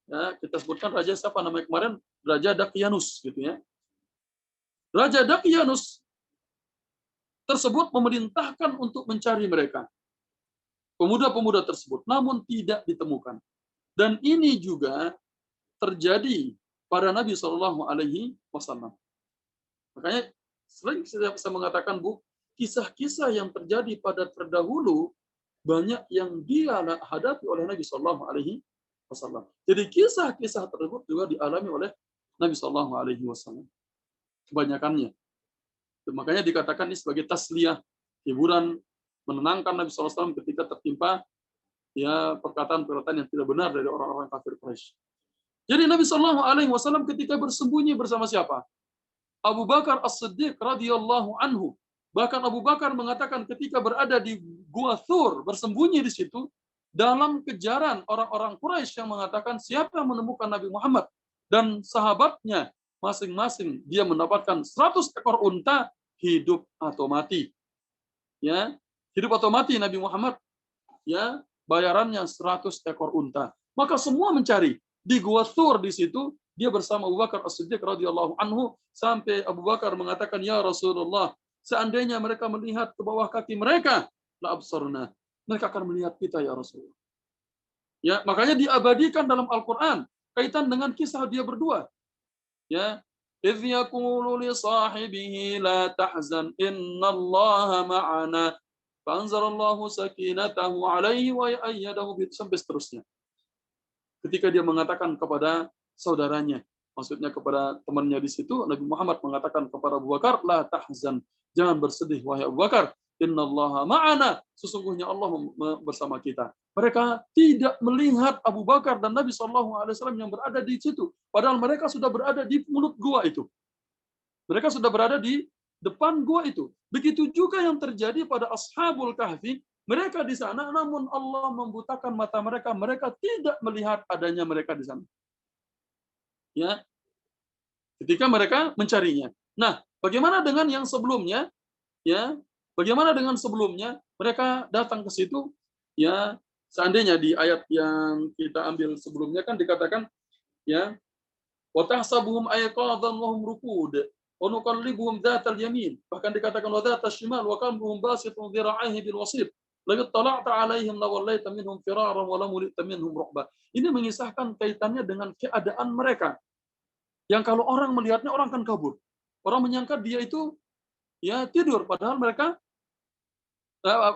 Ya, kita sebutkan raja siapa namanya kemarin, Raja Dakianus, gitu ya. Raja Dakianus tersebut memerintahkan untuk mencari mereka, pemuda-pemuda tersebut, namun tidak ditemukan. Dan ini juga terjadi pada Nabi Shallallahu Alaihi Wasallam. Makanya sering saya mengatakan, Bu, kisah-kisah yang terjadi pada terdahulu banyak yang dia hadapi oleh Nabi Shallallahu Alaihi Wasallam. Jadi kisah-kisah tersebut juga dialami oleh Nabi Shallallahu Alaihi Wasallam. Kebanyakannya. Makanya dikatakan ini sebagai tasliyah, hiburan, menenangkan Nabi Shallallahu Alaihi Wasallam ketika tertimpa ya perkataan-perkataan yang tidak benar dari orang-orang kafir Quraisy. Jadi Nabi Shallallahu Alaihi Wasallam ketika bersembunyi bersama siapa? Abu Bakar As-Siddiq radhiyallahu anhu. Bahkan Abu Bakar mengatakan ketika berada di Gua Thur, bersembunyi di situ, dalam kejaran orang-orang Quraisy yang mengatakan siapa yang menemukan Nabi Muhammad dan sahabatnya, masing-masing dia mendapatkan 100 ekor unta hidup atau mati. Ya, hidup atau mati Nabi Muhammad, ya, bayarannya 100 ekor unta. Maka semua mencari di Gua Thur di situ. Dia bersama Abu Bakar As-Siddiq radhiyallahu anhu sampai Abu Bakar mengatakan, ya Rasulullah, seandainya mereka melihat ke bawah kaki mereka, la absarna, mereka akan melihat kita ya Rasulullah. Ya, makanya diabadikan dalam Al-Qur'an kaitan dengan kisah dia berdua. Ya, idz yaqulu li sahibihi la tahzan innallaha ma'ana fanzalallahu sakinatahu alaihi wa ayyadahu sampai seterusnya. Ketika dia mengatakan kepada saudaranya, maksudnya kepada temannya di situ, Nabi Muhammad mengatakan kepada Abu Bakar, la tahzan, jangan bersedih wahai Abu Bakar, innallaha ma'ana, sesungguhnya Allah bersama kita. Mereka tidak melihat Abu Bakar dan Nabi SAW yang berada di situ, padahal mereka sudah berada di mulut gua itu. Mereka sudah berada di depan gua itu. Begitu juga yang terjadi pada Ashabul Kahfi. Mereka di sana, namun Allah membutakan mata mereka. Mereka tidak melihat adanya mereka di sana. Ya, ketika mereka mencarinya. Nah, bagaimana dengan yang sebelumnya? Ya, bagaimana dengan sebelumnya? Mereka datang ke situ. Ya, seandainya di ayat yang kita ambil sebelumnya kan dikatakan, ya, wa tahsabuhum ayqadhan wa hum rukud wa nuqallibuhum dzatal yamin. Bahkan dikatakan wa dzatal shimal wa qalbuhum basitun dhira'ihi bil wasit. Lalu tala'ta 'alaihim lawallaita minhum firaran wa lam ulita minhum ruhba. Ini mengisahkan kaitannya dengan keadaan mereka. Yang kalau orang melihatnya orang akan kabur. Orang menyangka dia itu ya tidur, padahal mereka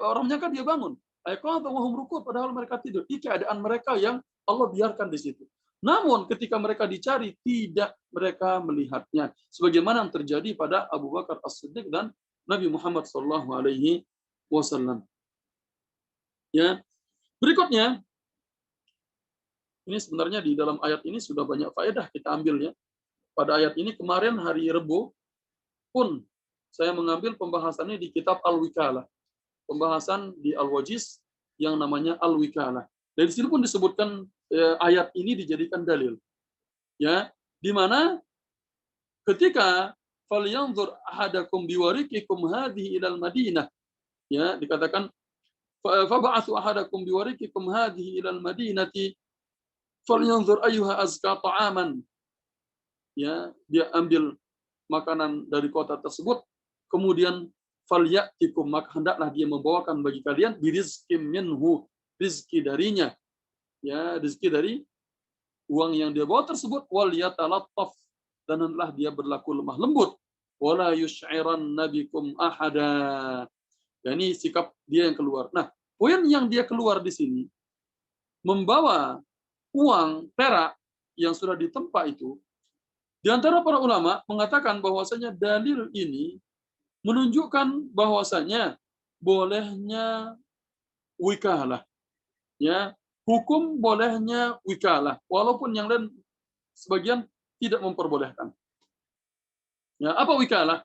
orang menyangka dia bangun. Padahal mereka tidur. Ini keadaan mereka yang Allah biarkan di situ. Namun ketika mereka dicari, tidak mereka melihatnya. Sebagaimana yang terjadi pada Abu Bakar As-Siddiq dan Nabi Muhammad SAW. Ya, berikutnya, ini sebenarnya di dalam ayat ini sudah banyak faedah kita ambil ya. Pada ayat ini kemarin hari Rebo pun saya mengambil pembahasannya di kitab Al-Wikalah. Pembahasan di Al-Wajiz yang namanya Al-Wikalah. Dari sini pun disebutkan ayat ini dijadikan dalil. Ya, di mana ketika falyanzur ahadakum biwarikikum hadhihi ilal Madinah. Ya, dikatakan fab'atsu ahadakum biwarikikum hadhihi ilal Madinati falyanzur ayyuha azka ta'aman. Ya, dia ambil makanan dari kota tersebut, kemudian falyatikum, maka hendaklah dia membawakan bagi kalian birizqim minhu, rizki darinya, ya, rizki dari uang yang dia bawa tersebut, wal yatalattaf, dan hendaklah dia berlaku lemah lembut, wala yusy'iran nabikum ahada. Ya, ini sikap dia yang keluar. Nah, poin yang dia keluar di sini membawa uang perak yang sudah ditempa itu. Di antara para ulama mengatakan bahwasanya dalil ini menunjukkan bahwasanya bolehnya wikalah. Ya, hukum bolehnya wikalah, walaupun yang lain sebagian tidak memperbolehkan. Ya, apa wikalah?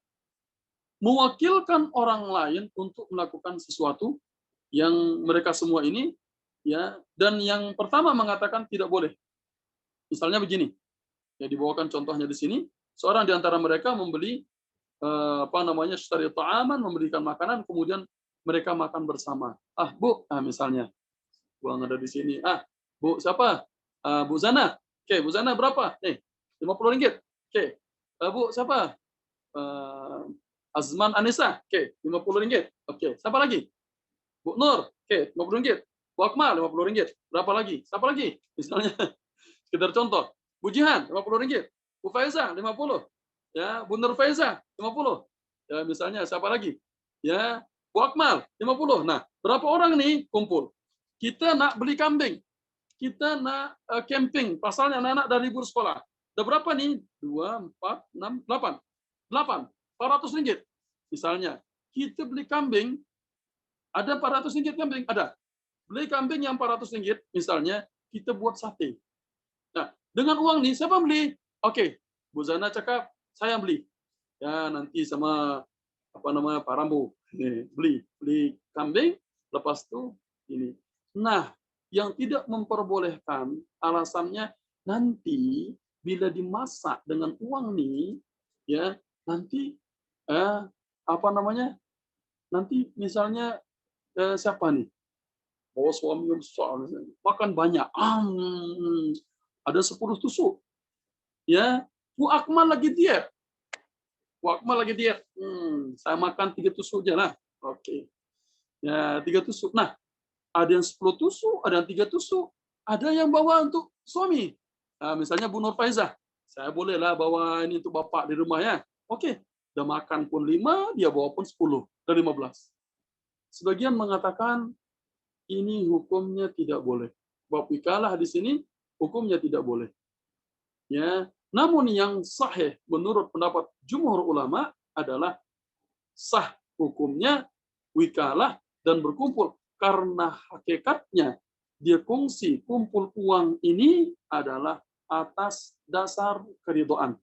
Mewakilkan orang lain untuk melakukan sesuatu yang mereka semua ini, ya, dan yang pertama mengatakan tidak boleh. Misalnya begini. Ya, dibawakan contohnya di sini, seorang di antara mereka membeli syari ta'aman, memberikan makanan, kemudian mereka makan bersama. Ah, Bu, misalnya, uang ada di sini. Ah, Bu, siapa? Bu Zana. Oke, Bu Zana berapa? 50 ringgit. Oke. Bu, siapa? Azman Anissa. Oke, 50 ringgit. Oke, siapa lagi? Bu Nur. Oke, 50 ringgit. Bu Akmal, 50 ringgit. Berapa lagi? Siapa lagi? Misalnya, sekedar contoh. Bu Jihan, 50 ringgit. Bu Faiza, 50. Ya, Bu Nur Faiza, 50. Ya, misalnya siapa lagi? Ya, Bu Akmal 50. Nah, berapa orang nih kumpul? Kita nak beli kambing. Kita nak camping. Pasalnya anak-anak dari libur sekolah. Ada berapa nih? 2, 4, 6, 8. 8. 400 ringgit. Misalnya, kita beli kambing, ada 400 ringgit kambing? Ada. Beli kambing yang 400 ringgit, misalnya, kita buat sate. Nah, dengan uang nih, siapa beli? Oke, Bu Zana cakap, saya beli. Ya, nanti sama Pak Rambo beli kambing, lepas itu ini. Nah, yang tidak memperbolehkan alasannya nanti bila dimasak dengan uang nih, ya nanti nanti misalnya siapa nih? Oh, suami besar makan banyak, ada 10 tusuk, ya Bu Akmal lagi diet. Saya makan 3 tusuk aja lah. Oke. Ya, 3 tusuk. Nah, ada yang 10 tusuk, ada yang 3 tusuk, ada yang bawa untuk suami. Nah, misalnya Bu Nur Faizah, saya bolehlah bawa ini untuk bapak di rumah ya. Oke. Udah makan pun 5, dia bawa pun 10, dan 15. Sebagian mengatakan ini hukumnya tidak boleh. Bab wikalah di sini hukumnya tidak boleh. Ya, namun yang sahih menurut pendapat jumhur ulama adalah sah hukumnya wikalah dan berkumpul karena hakikatnya dia kongsi kumpul uang ini adalah atas dasar keridhaan,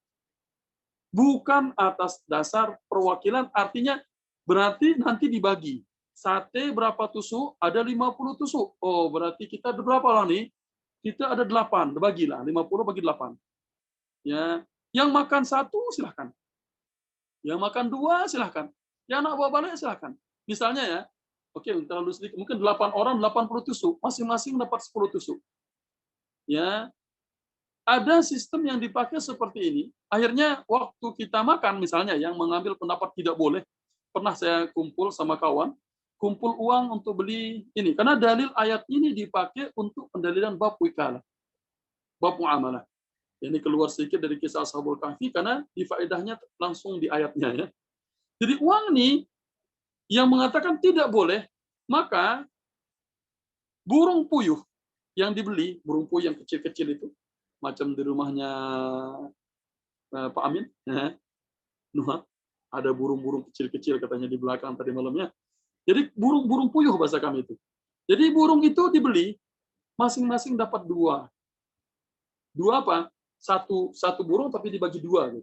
bukan atas dasar perwakilan. Artinya berarti nanti dibagi sate berapa tusuk, ada 50 tusuk. Oh, berarti kita ada berapa lah nih? Kita ada 8, bagilah 50 bagi 8. Ya, yang makan 1 silahkan. Yang makan 2 silahkan. Yang nak bawa balik silahkan. Misalnya ya, oke, terlalu sedikit, mungkin 8 orang 80 tusuk, masing-masing dapat 10 tusuk. Ya, ada sistem yang dipakai seperti ini. Akhirnya waktu kita makan misalnya yang mengambil pendapat tidak boleh, pernah saya kumpul sama kawan, kumpul uang untuk beli ini karena dalil ayat ini dipakai untuk pendalilan bab wikalah, bab muamalah. Ini keluar sedikit dari kisah Ashabul Kahfi karena di faedahnya langsung di ayatnya ya. Jadi uang ini yang mengatakan tidak boleh, maka burung puyuh yang dibeli, burung puyuh yang kecil-kecil itu, macam di rumahnya Pak Amin, Nuha, ada burung-burung kecil-kecil katanya di belakang tadi malamnya. Jadi burung-burung puyuh bahasa kami itu. Jadi burung itu dibeli, masing-masing dapat 2. 2 apa? Satu burung tapi dibagi 2.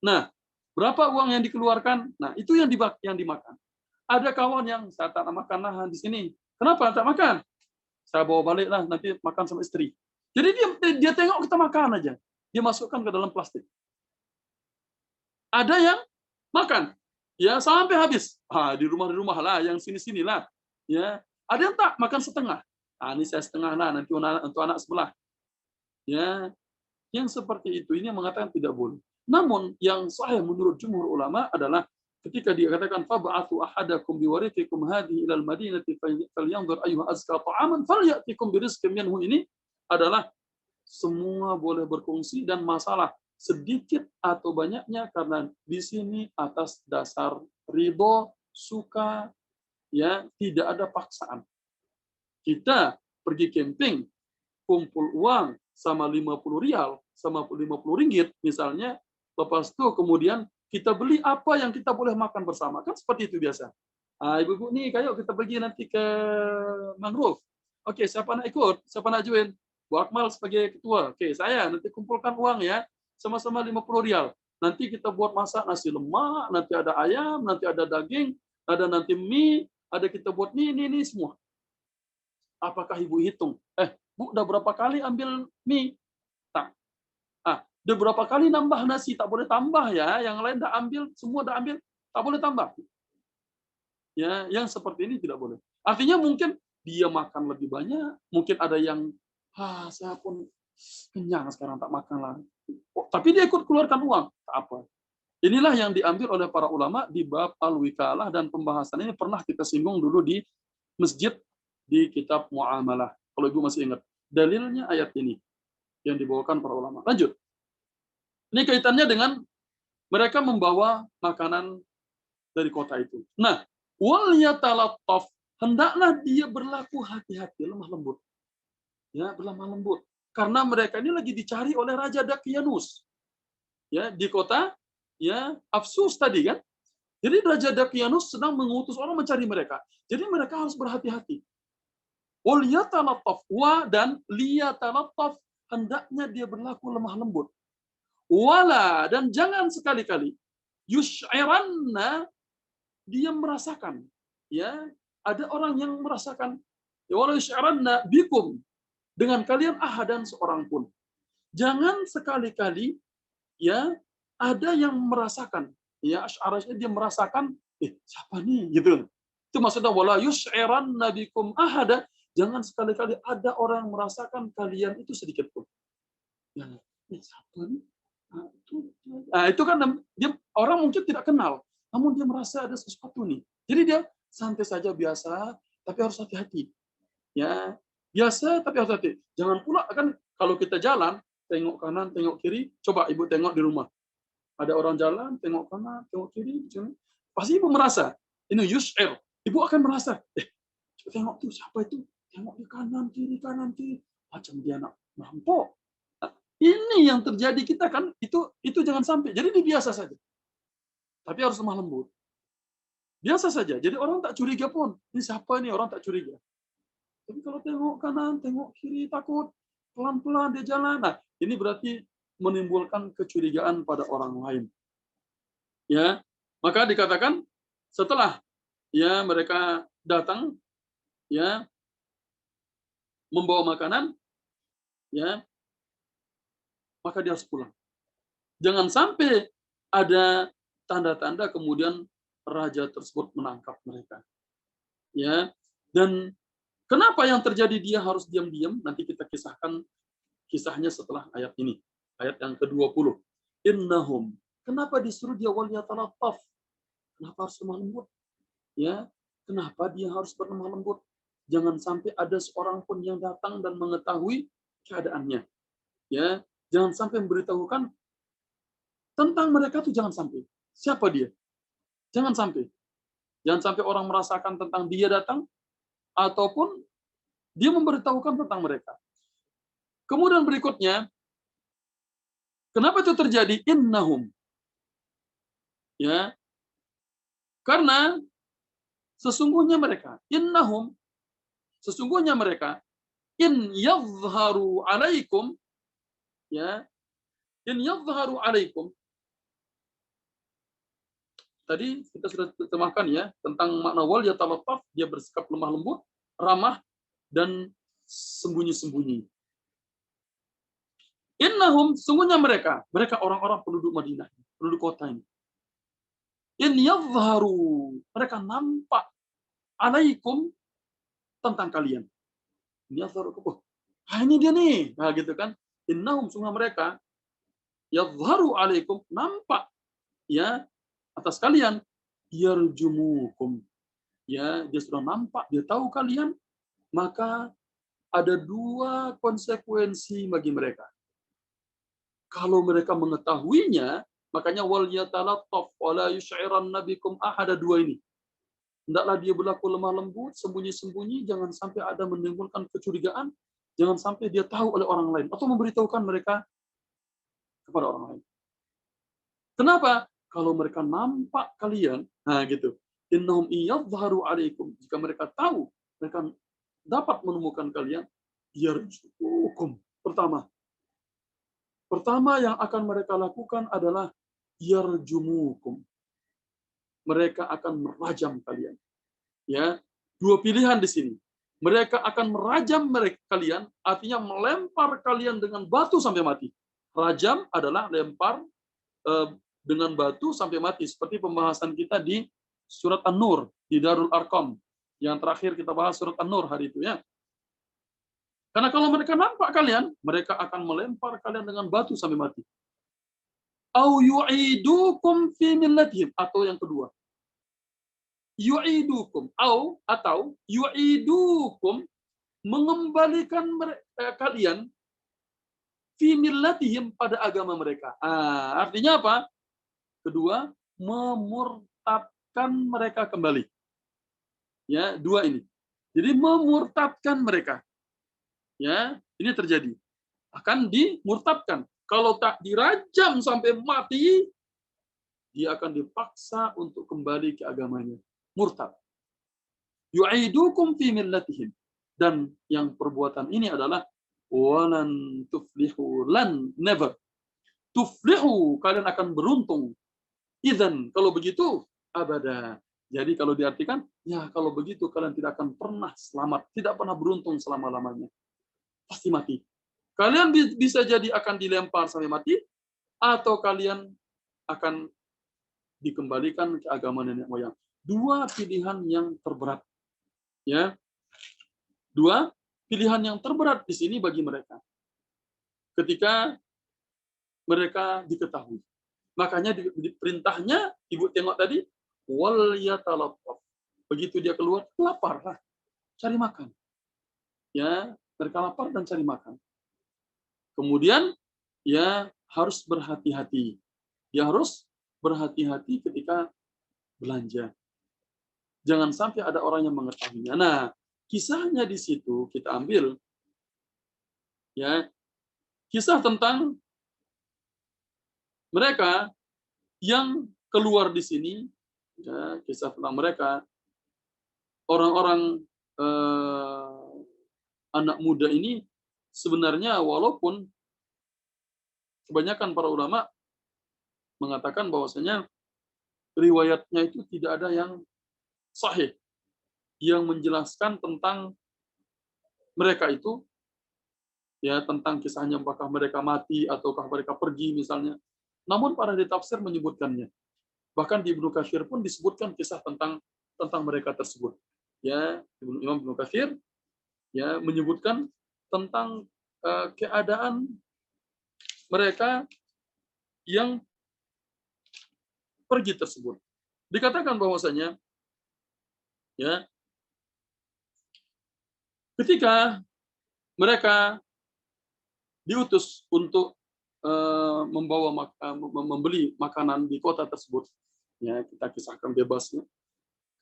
Nah, berapa uang yang dikeluarkan? Nah, itu yang dimakan. Ada kawan yang saya tak makan lah di sini. Kenapa tak makan? Saya bawa balik lah, nanti makan sama istri. Jadi dia tengok kita makan aja. Dia masukkan ke dalam plastik. Ada yang makan, ya sampai habis. Di rumah lah, yang sini-sini lah. Ya, ada yang tak makan setengah. Ini saya setengah lah, nanti untuk anak sebelah. Ya, yang seperti itu ini yang mengatakan tidak boleh. Namun yang sahih menurut jumhur ulama adalah ketika dia katakan fab'athu ahadakum biwarithikum hadhihi ilal madinati falyanzur ayyuha azka ta'aman falyatikum birizqin minhu, ini adalah semua boleh berkongsi dan masalah sedikit atau banyaknya karena di sini atas dasar ridho, suka, ya, tidak ada paksaan. Kita pergi camping, kumpul uang sama 50 rial, sama 50 ringgit misalnya, lepas itu kemudian kita beli apa yang kita boleh makan bersama, kan seperti itu biasa. Ibu-ibu nih, kayak kita pergi nanti ke mangrove. Oke, siapa nak ikut? Siapa nak join? Bu Akmal sebagai ketua. Oke, saya nanti kumpulkan uang ya, sama-sama 50 rial. Nanti kita buat masak nasi lemak, nanti ada ayam, nanti ada daging, ada nanti mie, ada kita buat ini semua. Apakah ibu hitung? Bu, udah berapa kali ambil mie? Tak. Udah berapa kali nambah nasi? Tak boleh tambah ya. Yang lain dah ambil, semua dah ambil, tak boleh tambah. Ya, yang seperti ini tidak boleh. Artinya mungkin dia makan lebih banyak, mungkin ada yang saya pun kenyang sekarang tak makan lah. Tapi dia ikut keluarkan uang, tak apa. Inilah yang diambil oleh para ulama di bab al-wikalah, dan pembahasan ini pernah kita singgung dulu di masjid di kitab muamalah. Kalau ibu masih ingat, dalilnya ayat ini yang dibawakan para ulama. Lanjut. Ini kaitannya dengan mereka membawa makanan dari kota itu. Nah, wal yatalattaf, hendaklah dia berlaku hati-hati, lemah lembut. Ya, berlemah lembut. Karena mereka ini lagi dicari oleh Raja Dakianus. Ya, di kota ya Afsus tadi kan. Jadi Raja Dakianus sedang mengutus orang mencari mereka. Jadi mereka harus berhati-hati. Wal yatalattaf, wa dan liyatalattaf, hendaknya dia berlaku lemah lembut. Wala, dan jangan sekali-kali yusy'iranna, dia merasakan. Ya, ada orang yang merasakan. Ya, wala yusy'iranna bikum, dengan kalian ahadan seorang pun. Jangan sekali-kali ya ada yang merasakan. Ya, asy'aranya dia merasakan, siapa nih gitu. Itu maksudnya wala yusy'iranna bikum ahada, jangan sekali-kali ada orang yang merasakan kalian itu sedikit pun. Ya, siapa nih? Nah, itu kan dia orang mungkin tidak kenal, namun dia merasa ada sesuatu nih. Jadi dia santai saja biasa, tapi harus hati-hati. Ya, biasa tapi harus hati. Jangan pula kan kalau kita jalan, tengok kanan, tengok kiri, coba ibu tengok di rumah. Ada orang jalan, tengok kanan, tengok kiri, pasti ibu merasa, ini yusy'ir. Ibu akan merasa, tengok tuh siapa itu? Tengok di kanan, kiri, macam dia nak merampok. Ini yang terjadi kita kan, itu jangan sampai. Jadi ini biasa saja. Tapi harus lemah lembut. Biasa saja. Jadi orang tak curiga pun. Ini siapa nih, orang tak curiga. Tapi kalau tengok kanan, tengok kiri, takut. Pelan-pelan dia jalan. Nah, ini berarti menimbulkan kecurigaan pada orang lain. Ya, maka dikatakan setelah ya mereka datang, ya membawa makanan, ya maka dia harus pulang. Jangan sampai ada tanda-tanda kemudian raja tersebut menangkap mereka. Ya. Dan kenapa yang terjadi dia harus diam-diam? Nanti kita kisahkan kisahnya setelah ayat ini. Ayat yang ke-20. Innahum. Kenapa disuruh dia wal yatalattaf? Kenapa harus lemah lembut? Ya. Kenapa dia harus berlemah lembut? Jangan sampai ada seorang pun yang datang dan mengetahui keadaannya. Ya. Jangan sampai memberitahukan tentang mereka tuh, jangan sampai. Siapa dia? Jangan sampai. Jangan sampai orang merasakan tentang dia datang, ataupun dia memberitahukan tentang mereka. Kemudian berikutnya, kenapa itu terjadi? Innahum. Ya. Karena sesungguhnya mereka, innahum, sesungguhnya mereka, in yadhharu alaikum, ya, in yadhharu alaikum. Tadi kita sudah terjemahkan ya tentang makna wal yatalattaf, dia bersikap lemah lembut, ramah dan sembunyi-sembunyi. Innahum, sungguhnya mereka orang-orang penduduk Madinah, penduduk kota ini. In yadhharu, mereka nampak alaikum, tentang kalian. In yadhharu, ini dia nih. Nah, gitu kan. Innahum, sungguh mereka yadhharu alaikum, nampak ya atas kalian, yarjumukum, ya dia sudah nampak, dia tahu kalian, maka ada dua konsekuensi bagi mereka. Kalau mereka mengetahuinya, makanya wal yatalattaf wala yusy'iranna bikum ahada, dua ini. Hendaklah dia berlaku lemah lembut, sembunyi-sembunyi, jangan sampai ada menimbulkan kecurigaan, jangan sampai dia tahu oleh orang lain atau memberitahukan mereka kepada orang lain. Kenapa? Kalau mereka nampak kalian, nah gitu. Innahum iyadhharu alaikum, jika mereka tahu, mereka dapat menemukan kalian, yarjukum. Pertama yang akan mereka lakukan adalah yarjumukum. Mereka akan merajam kalian. Ya, dua pilihan di sini. Mereka akan merajam kalian, artinya melempar kalian dengan batu sampai mati. Rajam adalah lempar dengan batu sampai mati, seperti pembahasan kita di surat An-Nur di Darul Arqam. Yang terakhir kita bahas surat An-Nur hari itu ya. Karena kalau mereka nampak kalian, mereka akan melempar kalian dengan batu sampai mati. Au yu'idukum fi millatihim, atau yang kedua. Yu'idukum atau yu'idukum, mengembalikan kalian fi millatihim, pada agama mereka. Artinya apa? Kedua, memurtad memurtadkan mereka kembali. Ya, dua ini. Jadi memurtadkan mereka. Ya, ini terjadi. Akan dimurtadkan. Kalau tak dirajam sampai mati, dia akan dipaksa untuk kembali ke agamanya. Murtad. Yu'idukum fi millatihim. Dan yang perbuatan ini adalah walan tuflihu, never. Tuflihu, kalian akan beruntung. Idzan, kalau begitu abada. Jadi kalau diartikan, ya kalau begitu kalian tidak akan pernah selamat, tidak pernah beruntung selama-lamanya. Pasti mati. Kalian bisa jadi akan dilempar sampai mati, atau kalian akan dikembalikan ke agama nenek moyang. Dua pilihan yang terberat. Ya, dua pilihan yang terberat di sini bagi mereka. Ketika mereka diketahui. Makanya di perintahnya, Ibu tengok tadi, wal yatalaffaf. Begitu dia keluar, lapar lah, cari makan. Ya, mereka lapar dan cari makan. Kemudian ya harus berhati-hati. Dia harus berhati-hati ketika belanja. Jangan sampai ada orang yang mengetahuinya. Nah, kisahnya di situ kita ambil ya, kisah tentang mereka yang keluar di sini, ya, kisah tentang mereka, orang-orang anak muda ini sebenarnya walaupun kebanyakan para ulama mengatakan bahwasanya riwayatnya itu tidak ada yang sahih yang menjelaskan tentang mereka itu, ya tentang kisahnya apakah mereka mati ataukah mereka pergi misalnya. Namun para ahli tafsir menyebutkannya. Bahkan di Ibnu Katsir pun disebutkan kisah tentang mereka tersebut. Ya, Imam Ibnu Katsir ya menyebutkan tentang keadaan mereka yang pergi tersebut. Dikatakan bahwasanya ya ketika mereka diutus untuk membeli makanan di kota tersebut, ya kita kisahkan bebasnya.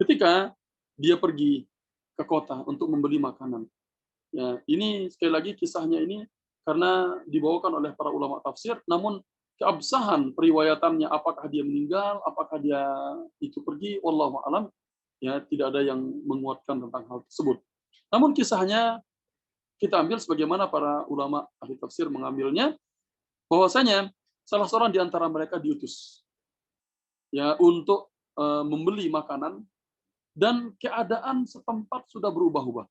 Ketika dia pergi ke kota untuk membeli makanan, ya ini sekali lagi kisahnya ini karena dibawakan oleh para ulama tafsir, namun keabsahan periwayatannya, apakah dia meninggal, apakah dia itu pergi, wallahu a'lam, ya tidak ada yang menguatkan tentang hal tersebut. Namun kisahnya kita ambil sebagaimana para ulama ahli tafsir mengambilnya, bahwasanya salah seorang di antara mereka diutus ya untuk membeli makanan dan keadaan setempat sudah berubah-ubah.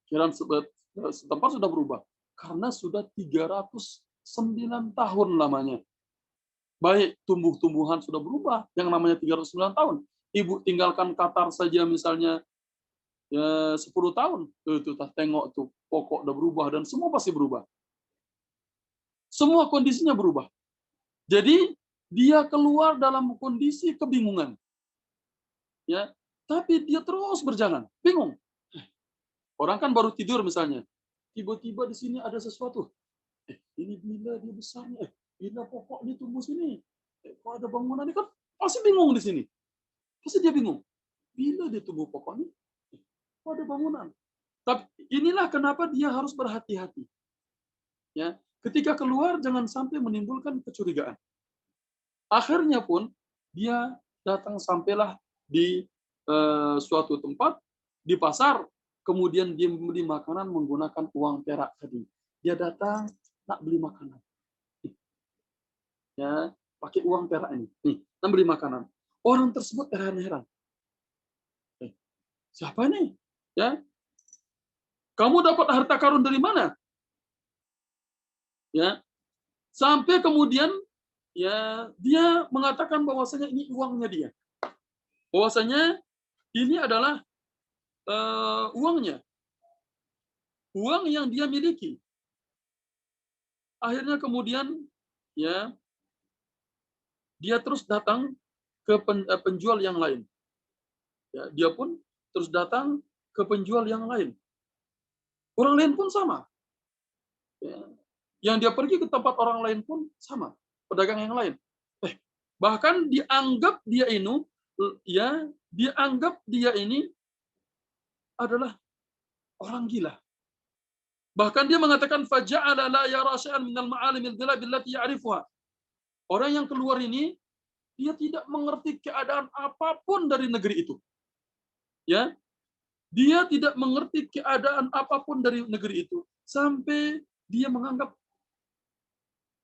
Keadaan setempat sudah berubah karena sudah 309 tahun lamanya. Baik tumbuh-tumbuhan sudah berubah, yang namanya 309 tahun. Ibu tinggalkan Qatar saja misalnya ya 10 tahun, itu tengok tuh pokok udah berubah dan semua pasti berubah. Semua kondisinya berubah. Jadi dia keluar dalam kondisi kebingungan. Ya, tapi dia terus berjalan, bingung. Orang kan baru tidur misalnya. Tiba-tiba di sini ada sesuatu. Ini bila dia besarnya, bila pokok ini tumbuh sini. Kalau ada bangunan ini kan pasti bingung di sini. Pasti dia bingung. Bila dia tumbuh pokok ini, kok ada bangunan. Tapi inilah kenapa dia harus berhati-hati. Ya, ketika keluar jangan sampai menimbulkan kecurigaan. Akhirnya pun dia datang sampailah di suatu tempat di pasar, kemudian dia membeli makanan menggunakan uang perak tadi. Dia datang nak beli makanan. Ya, pakai uang perak ini. Nih, nak beli makanan. Orang tersebut heran-heran. Siapa nih? Ya. Kamu dapat harta karun dari mana? Ya. Sampai kemudian ya dia mengatakan bahwasanya ini uangnya dia. Bahwasanya ini adalah uangnya. Uang yang dia miliki. Akhirnya kemudian ya dia terus datang ke penjual yang lain. Ya, dia pun terus datang ke penjual yang lain. Orang lain pun sama. Ya. Yang dia pergi ke tempat orang lain pun sama. Pedagang yang lain. Bahkan dianggap dia ini ya dia anggap dia ini adalah orang gila. Bahkan dia mengatakan faja'ala la yara syai'an minal ma'alimil ghilab allati ya'rifuha. Orang yang keluar ini dia tidak mengerti keadaan apapun dari negeri itu. Ya, dia tidak mengerti keadaan apapun dari negeri itu sampai dia menganggap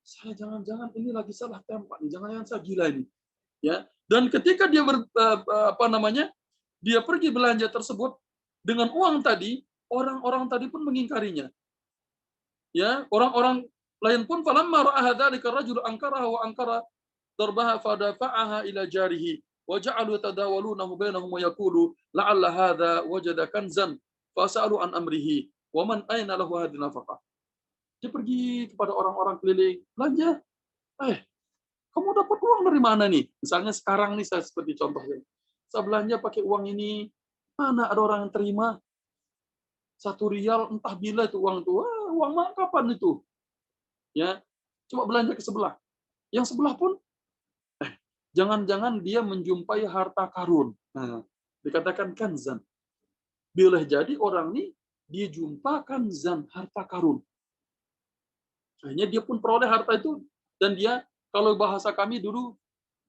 saya jangan-jangan ini lagi salah tempat nih, jangan-jangan saya gila ini. Ya, dan ketika dia dia pergi belanja tersebut dengan uang tadi, orang-orang tadi pun mengingkarinya. Ya, orang-orang lain pun falamma ra'a dzalika ar-rajulu ankaraha wa ankara darbaha fadafa'aha ila jarihi wa ja'alu yatadawalunahu bainahum wa yaqulu la'alla hadza wajada kanzan fasalu an amrihi wa man aina lahu hadhihi nafaqah. Dia pergi kepada orang-orang keliling, belanja. Kamu dapat uang dari mana nih? Misalnya sekarang nih saya seperti contohnya. Saya belanja pakai uang ini, mana ada orang yang terima? 1 rial entah bila itu uang itu. Uang mana kapan itu? Ya, coba belanja ke sebelah. Yang sebelah pun jangan-jangan dia menjumpai harta karun. Nah, dikatakan kanzan. Boleh jadi orang ini dia jumpa kanzan, harta karun. Akhirnya dia pun peroleh harta itu dan dia, kalau bahasa kami dulu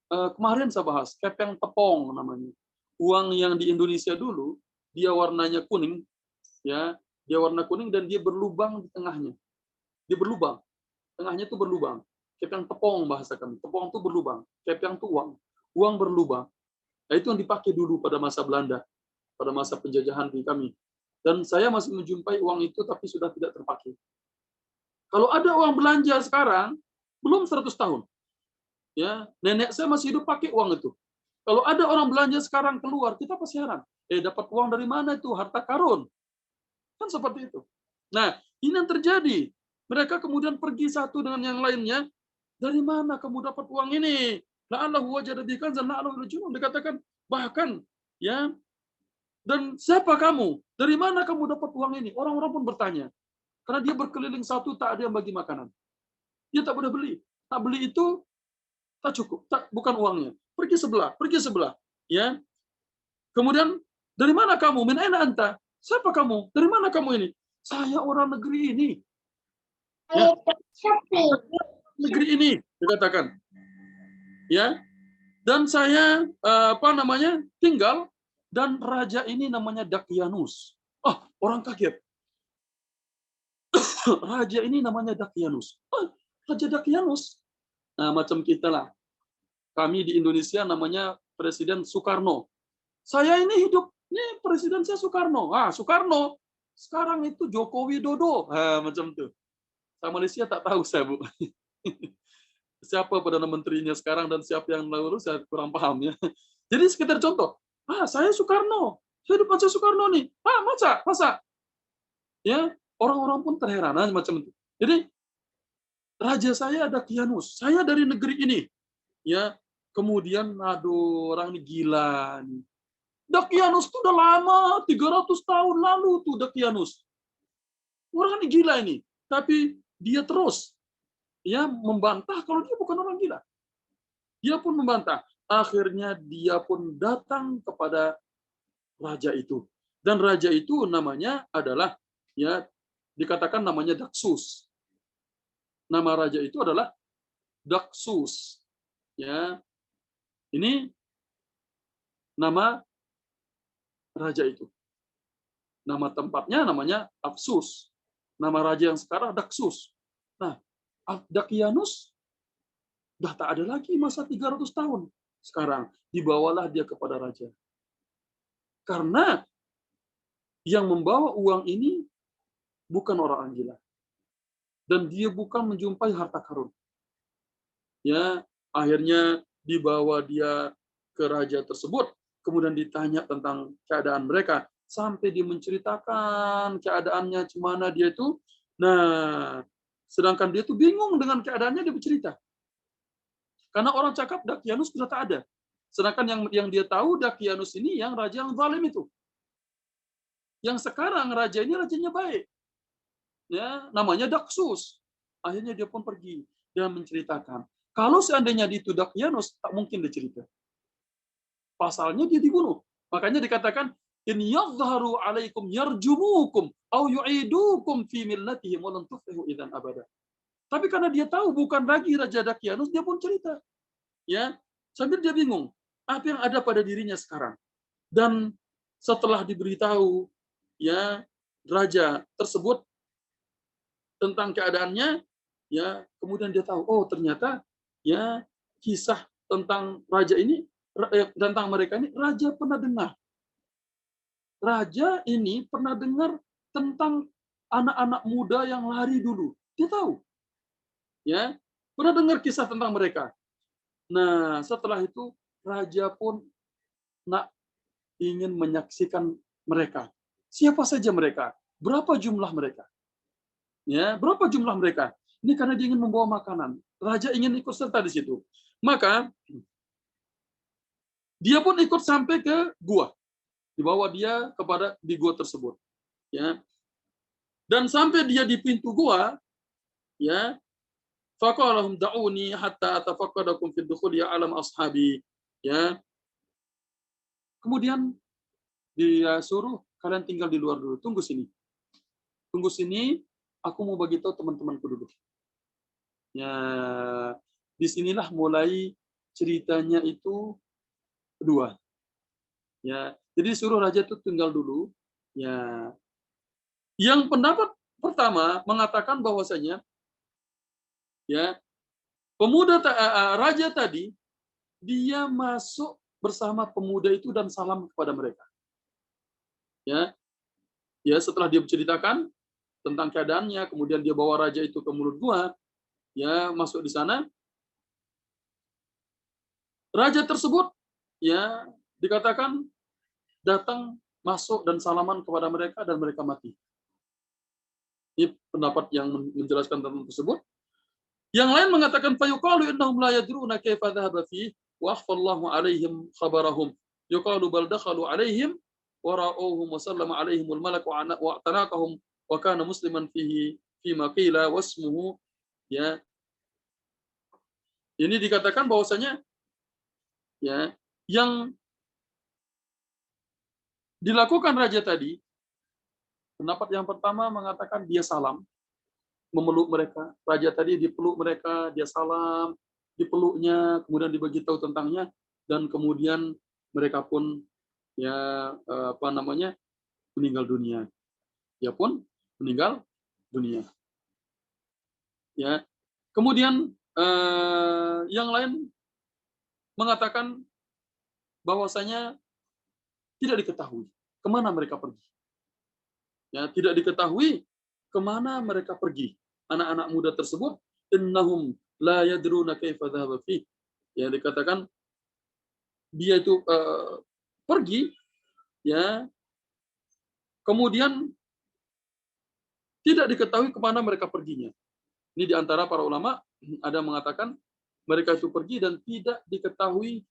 kemarin saya bahas, kepeng tepong namanya. Uang yang di Indonesia dulu dia warnanya kuning, ya, dia warna kuning dan dia berlubang di tengahnya. Dia berlubang, tengahnya itu berlubang. Kepeng tepong bahasa kami. Tepong itu berlubang, kepeng itu uang. Uang berlubang. Nah, itu yang dipakai dulu pada masa Belanda, pada masa penjajahan di kami. Dan saya masih menjumpai uang itu tapi sudah tidak terpakai. Kalau ada uang belanja sekarang, belum 100 tahun. Ya, nenek saya masih hidup pakai uang itu. Kalau ada orang belanja sekarang keluar, kita pasti heran. Dapat uang dari mana itu? Harta karun. Kan seperti itu. Nah, ini yang terjadi. Mereka kemudian pergi satu dengan yang lainnya. Dari mana kamu dapat uang ini? La'allahu wajada bihi kanzan la'allahu yarji'un. Dikatakan bahkan ya, dan siapa kamu? Dari mana kamu dapat uang ini? Orang-orang pun bertanya. Karena dia berkeliling satu, tak ada yang bagi makanan. Dia tak boleh beli. Tak beli itu tak cukup, bukan uangnya. Pergi sebelah. Ya. Kemudian, dari mana kamu? Min aina anta? Siapa kamu? Dari mana kamu ini? Saya orang negeri ini. Ya. Negeri ini, dikatakan. Ya. Dan saya tinggal dan raja ini namanya Dakyanus. Orang kaget. Raja ini namanya Dakyanus. Raja Dakyanus. Nah, macam kita lah. Kami di Indonesia namanya Presiden Soekarno. Saya ini hidup, ini presiden saya Soekarno. Soekarno. Sekarang itu Joko Widodo. Macam itu. Sama Malaysia tak tahu saya, Bu. Siapa Perdana Menterinya sekarang dan siapa yang lalu, saya kurang paham ya. Jadi sekedar contoh. Saya Soekarno. Saya hidup macam Soekarno nih. Masa? Ya, orang-orang pun terheran macam itu. Jadi raja saya ada Dakyanus. Saya dari negeri ini. Ya, kemudian orang ini gila nih. Dakyanus itu udah lama, 300 tahun lalu tuh Dakyanus. Orang ini gila ini. Tapi dia terus ya membantah kalau dia bukan orang gila. Dia pun membantah. Akhirnya dia pun datang kepada raja itu. Dan raja itu namanya adalah ya dikatakan namanya Daksus. Nama raja itu adalah Daksus. Ya. Ini nama raja itu. Nama tempatnya namanya Apsus. Nama raja yang sekarang Daksus. Nah, Dakyanus sudah tak ada lagi masa 300 tahun. Sekarang dibawalah dia kepada raja. Karena yang membawa uang ini bukan orang gila. Dan dia bukan menjumpai harta karun. Ya, akhirnya dibawa dia ke raja tersebut, kemudian ditanya tentang keadaan mereka, sampai dia menceritakan keadaannya gimana dia itu. Nah, sedangkan dia tuh bingung dengan keadaannya, dia bercerita. Karena orang cakap Dakyanus sudah tak ada. Sedangkan yang dia tahu Dakyanus ini yang raja yang zalim itu. Yang sekarang raja ini rajanya baik. Ya, namanya Daksus. Akhirnya dia pun pergi dan menceritakan. Kalau seandainya itu Dakyanus, tak mungkin dia cerita. pasalnya dia dibunuh. Makanya dikatakan in yadhharu 'alaikum yarjumukum aw yu'idukum fi millatihim wa lan tuflihu idzan abada. Tapi karena dia tahu bukan lagi Raja Dakianus, dia pun cerita. Ya, sambil dia bingung, apa yang ada pada dirinya sekarang. Dan setelah diberitahu ya raja tersebut tentang keadaannya, ya kemudian dia tahu, oh ternyata ya kisah tentang raja ini, tentang mereka ini, raja pernah dengar. Raja ini pernah dengar tentang anak-anak muda yang lari dulu. Dia tahu. Ya, pernah dengar kisah tentang mereka. Nah, setelah itu raja pun ingin menyaksikan mereka. Siapa saja mereka? Berapa jumlah mereka? Ya, berapa jumlah mereka? Ini karena dia ingin membawa makanan. Raja ingin ikut serta di situ. Maka dia pun ikut sampai ke gua. Dibawa dia di gua tersebut. Ya. Dan sampai dia di pintu gua, ya, faqalahum da'uni hatta atafaqqadakum fid dukhul ya alam ashabi. Ya. Kemudian dia suruh kalian tinggal di luar dulu, tunggu sini. Tunggu sini, aku mau bagi tahu teman-temanku dulu. Ya, disinilah mulai ceritanya itu kedua. Ya, jadi suruh raja itu tinggal dulu. Ya, yang pendapat pertama mengatakan bahwasanya, ya, raja tadi dia masuk bersama pemuda itu dan salam kepada mereka. Ya, ya setelah dia menceritakan tentang keadaannya, kemudian dia bawa raja itu ke mulut gua, ya masuk di sana. Raja tersebut ya dikatakan datang masuk dan salaman kepada mereka dan mereka mati. Ini pendapat yang menjelaskan tentang tersebut. Yang lain mengatakan fayuqalu innahum la yadruna kaifa dhahaba fi wa akhfallahu alaihim khabarahum. Yuqalu bal dakhalu alaihim wa ra'awhum wa sallama alaihimul malak wa tanaqahum wa kana musliman fihi fima qila wasmuhu. Ya. Ini dikatakan bahwasanya ya yang dilakukan raja tadi, pendapat yang pertama mengatakan dia salam, memeluk mereka. Raja tadi dipeluk mereka, dia salam, dipeluknya, kemudian diberitahu tentangnya, dan kemudian mereka pun ya meninggal dunia. Dia pun meninggal dunia. Ya. Kemudian yang lain mengatakan bahwasanya tidak diketahui kemana mereka pergi. Ya, tidak diketahui kemana mereka pergi. Anak-anak muda tersebut, innahum la yadruna kaifa dhahaba fi. Ya, dikatakan dia itu pergi, ya. Kemudian tidak diketahui kemana mereka perginya. Ini di antara para ulama ada mengatakan mereka itu pergi dan tidak diketahui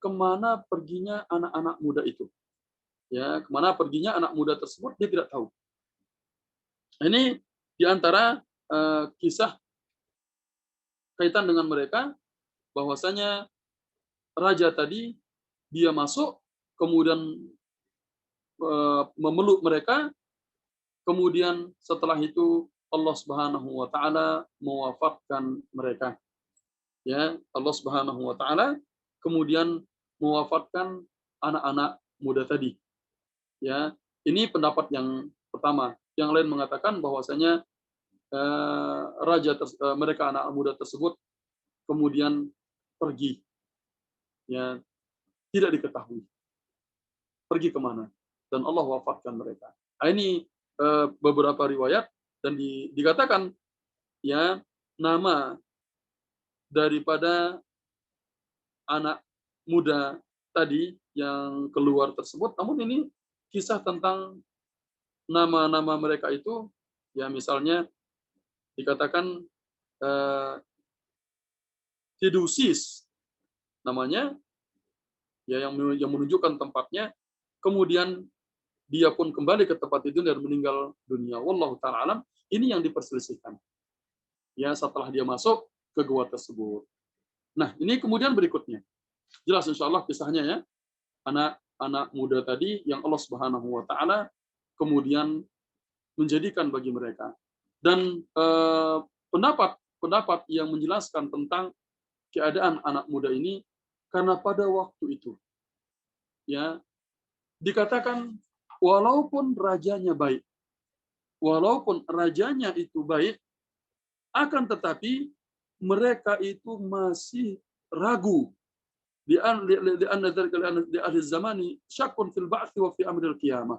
kemana perginya anak-anak muda itu. Ya, kemana perginya anak muda tersebut dia tidak tahu. Ini di antara kisah kaitan dengan mereka, bahwasanya raja tadi dia masuk, kemudian memeluk mereka, kemudian setelah itu Allah Subhanahu wa taala mewafatkan mereka. Ya, Allah Subhanahu wa taala kemudian mewafatkan anak-anak muda tadi. Ya, ini pendapat yang pertama. Yang lain mengatakan bahwasanya mereka anak muda tersebut kemudian pergi. Ya, tidak diketahui. Pergi kemana? Dan Allah wafatkan mereka. Nah, ini beberapa riwayat dan dikatakan ya nama daripada anak muda tadi yang keluar tersebut, namun ini kisah tentang nama-nama mereka itu, ya misalnya dikatakan Fidusis namanya, ya yang menunjukkan tempatnya, kemudian dia pun kembali ke tempat itu dan meninggal dunia. Wallahu ta'ala alam. Ini yang diperselisihkan. Ya setelah dia masuk ke gua tersebut. Nah, ini kemudian berikutnya. Jelas insya Allah kisahnya ya. anak muda tadi yang Allah Subhanahu wa taala kemudian menjadikan bagi mereka. Dan pendapat yang menjelaskan tentang keadaan anak muda ini, karena pada waktu itu ya dikatakan walaupun rajanya baik, walaupun rajanya itu baik, akan tetapi mereka itu masih ragu di ahli zamani syakun fil ba'thi wa fi amril qiyamah.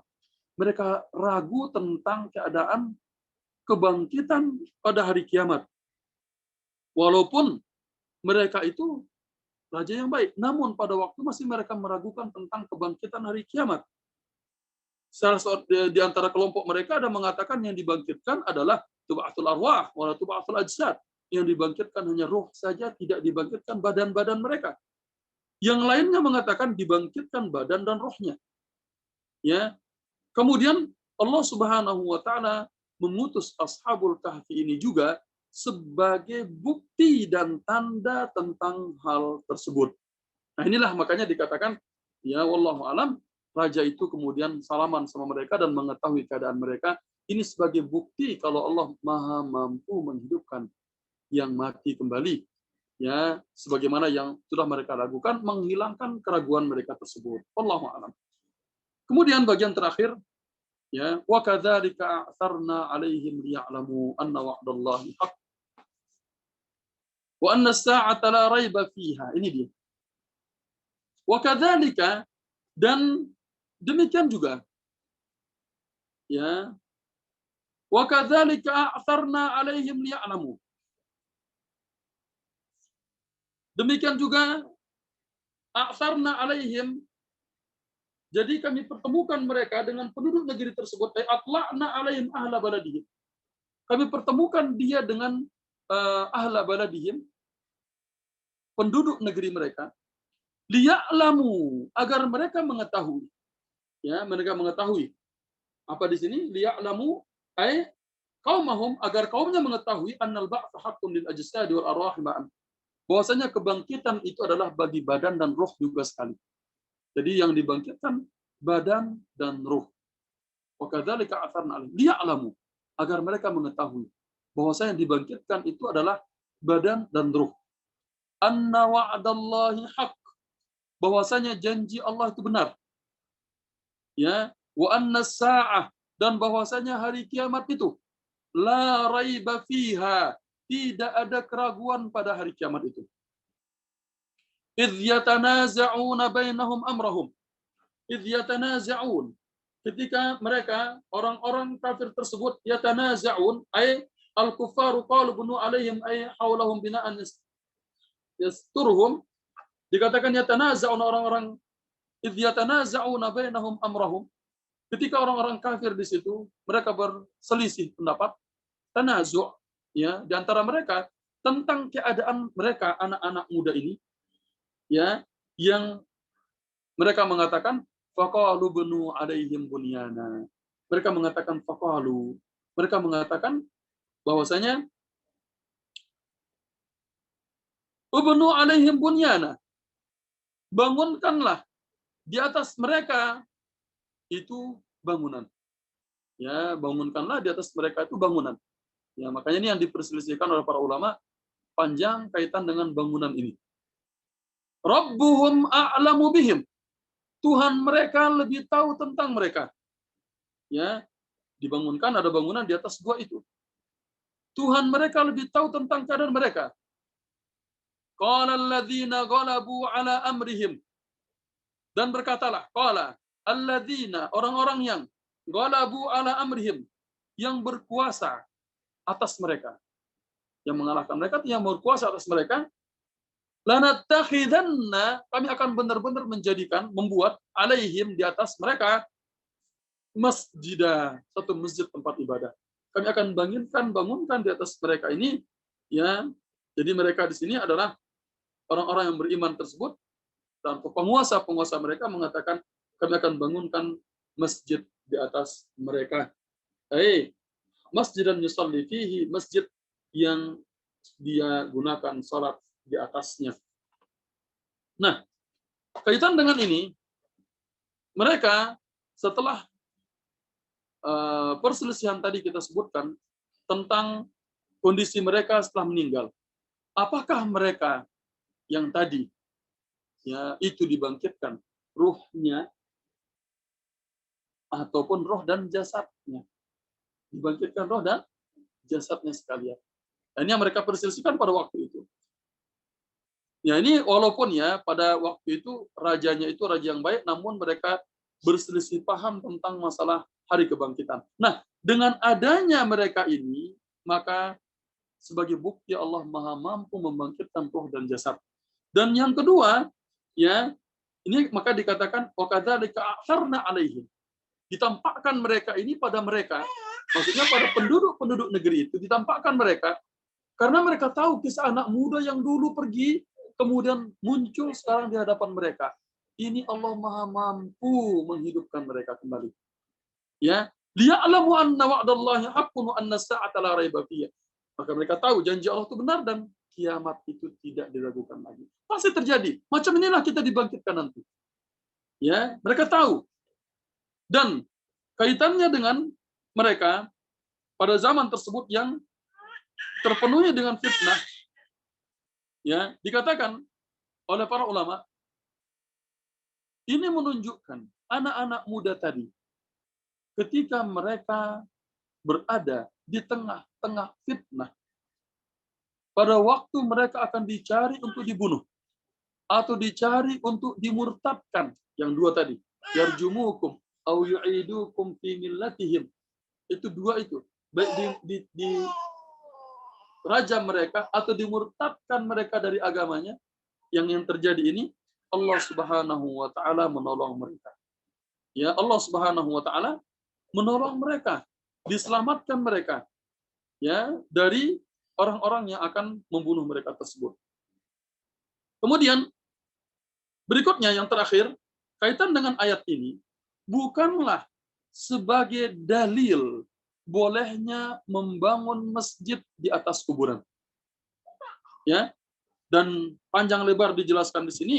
Mereka ragu tentang keadaan kebangkitan pada hari kiamat. Walaupun mereka itu raja yang baik, namun pada waktu masih mereka meragukan tentang kebangkitan hari kiamat. Salah satu di antara kelompok mereka ada mengatakan yang dibangkitkan adalah tub'atul arwah wala tub'atul ajsad. Yang dibangkitkan hanya ruh saja, tidak dibangkitkan badan-badan mereka. Yang lainnya mengatakan dibangkitkan badan dan rohnya. Ya. Kemudian Allah Subhanahu wa taala mengutus Ashabul Kahfi ini juga sebagai bukti dan tanda tentang hal tersebut. Nah, inilah makanya dikatakan ya wallahu alam, raja itu kemudian salaman sama mereka dan mengetahui keadaan mereka. Ini sebagai bukti kalau Allah Maha mampu menghidupkan yang mati kembali. Ya, sebagaimana yang sudah mereka lakukan, menghilangkan keraguan mereka tersebut. Wallahu a'lam. Kemudian bagian terakhir, ya, wa kadzalika a'tharna 'alaihim liya'lamu anna wa'dallahi haqq wa anna as-sa'ata la raiba fiha. Ini dia. Wa kadzalika, dan demikian juga, ya, wa kadzalika a'tharna 'alaihim liya'lamu. Demikian juga a'tharna 'alaihim, jadi kami pertemukan mereka dengan penduduk negeri tersebut. Atla'na 'alaihim ahla baladihim. Kami pertemukan dia dengan ahla baladihim, penduduk negeri mereka, liya'lamu, agar mereka mengetahui. Ya, mereka mengetahui. Apa di sini? Liya'lamu ay qaumahum, agar kaumnya mengetahui annal ba'tsa haqqun lil ajsadi wal arwah ma'an. Bahwasanya kebangkitan itu adalah bagi badan dan roh juga sekali. Jadi yang dibangkitkan badan dan roh. Wa kadzalika atharna alaihim liya'lamu, agar mereka mengetahui bahwasanya yang dibangkitkan itu adalah badan dan roh. Anna wa'dallahi haqq, bahwasanya janji Allah itu benar. Ya, wa anna sa'ah, dan bahwasanya hari kiamat itu la raiba fiha, tidak ada keraguan pada hari kiamat itu. Idh yatanaza'una bainahum amrahum. Idh yatanaza'un, ketika mereka orang-orang kafir tersebut yatanaza'un ay al-kuffaru qalu bunu alaihim ay haulahum bina'an yasturhum, dikatakan yatanaza'un, orang-orang idh yatanaza'una bainahum amrahum, ketika orang-orang kafir di situ mereka berselisih pendapat, tanazu', ya, di antara mereka tentang keadaan mereka anak-anak muda ini, ya, yang mereka mengatakan faqalu bunu alaihim bunyana. Mereka mengatakan faqalu, mereka mengatakan bahwasanya ubnu alaihim bunyana, bangunkanlah di atas mereka itu bangunan. Ya, bangunkanlah di atas mereka itu bangunan. Ya, makanya ini yang diperselisihkan oleh para ulama, panjang kaitan dengan bangunan ini. Rabbuhum a'lamu bihim, Tuhan mereka lebih tahu tentang mereka. Ya, dibangunkan, ada bangunan di atas gua itu. Tuhan mereka lebih tahu tentang keadaan mereka. Qala alladzina ghalabu ala amrihim, dan berkatalah, qala alladzina, orang-orang yang ghalabu ala amrihim, yang berkuasa atas mereka, yang mengalahkan mereka, yang berkuasa atas mereka, lanattakhidanna, kami akan benar-benar menjadikan, membuat alaihim, di atas mereka, masjidah, satu masjid tempat ibadah. Kami akan bangunkan di atas mereka ini, ya. Jadi mereka di sini adalah orang-orang yang beriman tersebut, dan penguasa mereka mengatakan kami akan bangunkan masjid di atas mereka. Masjidan yusalli fihi, masjid yang dia gunakan salat di atasnya. Nah, kaitan dengan ini, mereka setelah perselisihan tadi kita sebutkan tentang kondisi mereka setelah meninggal. Apakah mereka yang tadi ya itu dibangkitkan ruhnya ataupun roh dan jasadnya? Dibangkitkan roh dan jasadnya sekalian. Dan ini yang mereka perselisihkan pada waktu itu. Ya ini walaupun ya pada waktu itu rajanya itu raja yang baik, namun mereka berselisih paham tentang masalah hari kebangkitan. Nah, dengan adanya mereka ini, maka sebagai bukti Allah Maha mampu membangkitkan roh dan jasad. Dan yang kedua, ya, ini maka dikatakan wakadzalika a'tharna alaihim. Ditampakkan mereka ini pada mereka, maksudnya pada penduduk-penduduk negeri itu ditampakkan mereka karena mereka tahu kisah anak muda yang dulu pergi kemudian muncul sekarang di hadapan mereka. Ini Allah Maha mampu menghidupkan mereka kembali. Ya, liya'lamu anna wa'dallahi haqqun wa anna as-sa'ata la raiba fiha. Maka mereka tahu janji Allah itu benar dan kiamat itu tidak diragukan lagi. Pasti terjadi. Macam inilah kita dibangkitkan nanti. Ya, mereka tahu. Dan kaitannya dengan mereka pada zaman tersebut yang terpenuhi dengan fitnah, ya, dikatakan oleh para ulama, ini menunjukkan anak-anak muda tadi ketika mereka berada di tengah-tengah fitnah, pada waktu mereka akan dicari untuk dibunuh atau dicari untuk dimurtadkan, yang dua tadi, yarjumukum au yu'idukum fi millatihim, itu dua itu, baik di raja mereka atau dimurtadkan mereka dari agamanya, yang terjadi ini Allah Subhanahu wa taala menolong mereka. Ya, Allah Subhanahu wa taala menolong mereka, diselamatkan mereka ya dari orang-orang yang akan membunuh mereka tersebut. Kemudian berikutnya yang terakhir, kaitan dengan ayat ini bukanlah sebagai dalil bolehnya membangun masjid di atas kuburan. Ya. Dan panjang lebar dijelaskan di sini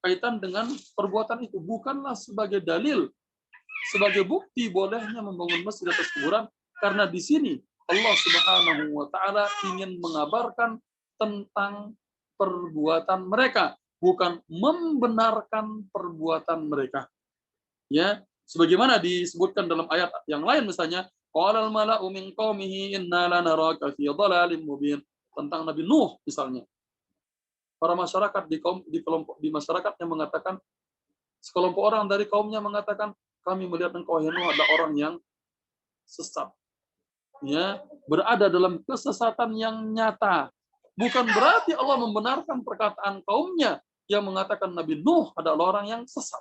kaitan dengan perbuatan itu bukanlah sebagai dalil, sebagai bukti bolehnya membangun masjid di atas kuburan, karena di sini Allah Subhanahu wa taala ingin mengabarkan tentang perbuatan mereka, bukan membenarkan perbuatan mereka. Ya, sebagaimana disebutkan dalam ayat yang lain misalnya, qalal mala'u min qaumihi inna lanaraka fi dhalalin mubin, tentang Nabi Nuh misalnya. Para masyarakat di masyarakat yang mengatakan, sekelompok orang dari kaumnya mengatakan, kami melihat engkau Nuh ada orang yang sesat. Ya, berada dalam kesesatan yang nyata. Bukan berarti Allah membenarkan perkataan kaumnya yang mengatakan Nabi Nuh adalah orang yang sesat.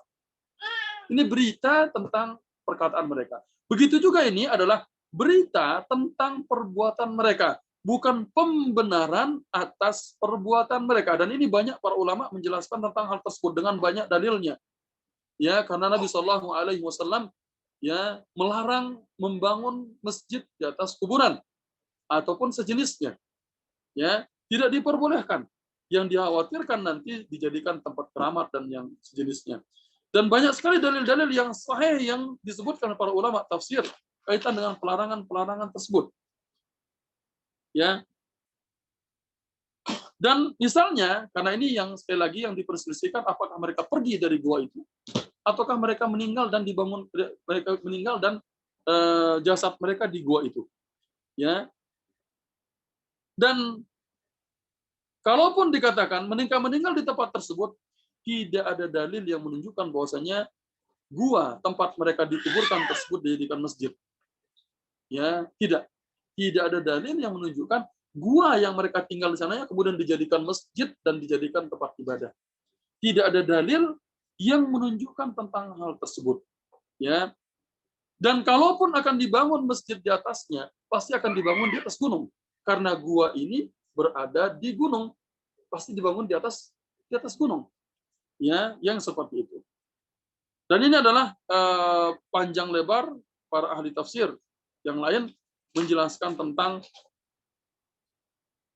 Ini berita tentang perkataan mereka. Begitu juga ini adalah berita tentang perbuatan mereka, bukan pembenaran atas perbuatan mereka. Dan ini banyak para ulama menjelaskan tentang hal tersebut dengan banyak dalilnya. Ya, karena Nabi Shallallahu Alaihi Wasallam ya melarang membangun masjid di atas kuburan ataupun sejenisnya. Ya, tidak diperbolehkan. Yang dikhawatirkan nanti dijadikan tempat keramat dan yang sejenisnya. Dan banyak sekali dalil-dalil yang sahih yang disebutkan para ulama tafsir kaitan dengan pelarangan-pelarangan tersebut. Ya. Dan misalnya, karena ini yang sekali lagi yang diperselisihkan, apakah mereka pergi dari gua itu, ataukah mereka meninggal dan jasad mereka di gua itu. Ya. Dan kalaupun dikatakan meninggal di tempat tersebut, tidak ada dalil yang menunjukkan bahwasanya gua tempat mereka dikuburkan tersebut dijadikan masjid. Ya, tidak ada dalil yang menunjukkan gua yang mereka tinggal di sana kemudian dijadikan masjid dan dijadikan tempat ibadah. Tidak ada dalil yang menunjukkan tentang hal tersebut. Ya. Dan kalaupun akan dibangun masjid di atasnya, pasti akan dibangun di atas gunung. Karena gua ini berada di gunung, pasti dibangun di atas gunung. Ya, yang seperti itu. Dan ini adalah panjang lebar para ahli tafsir yang lain menjelaskan tentang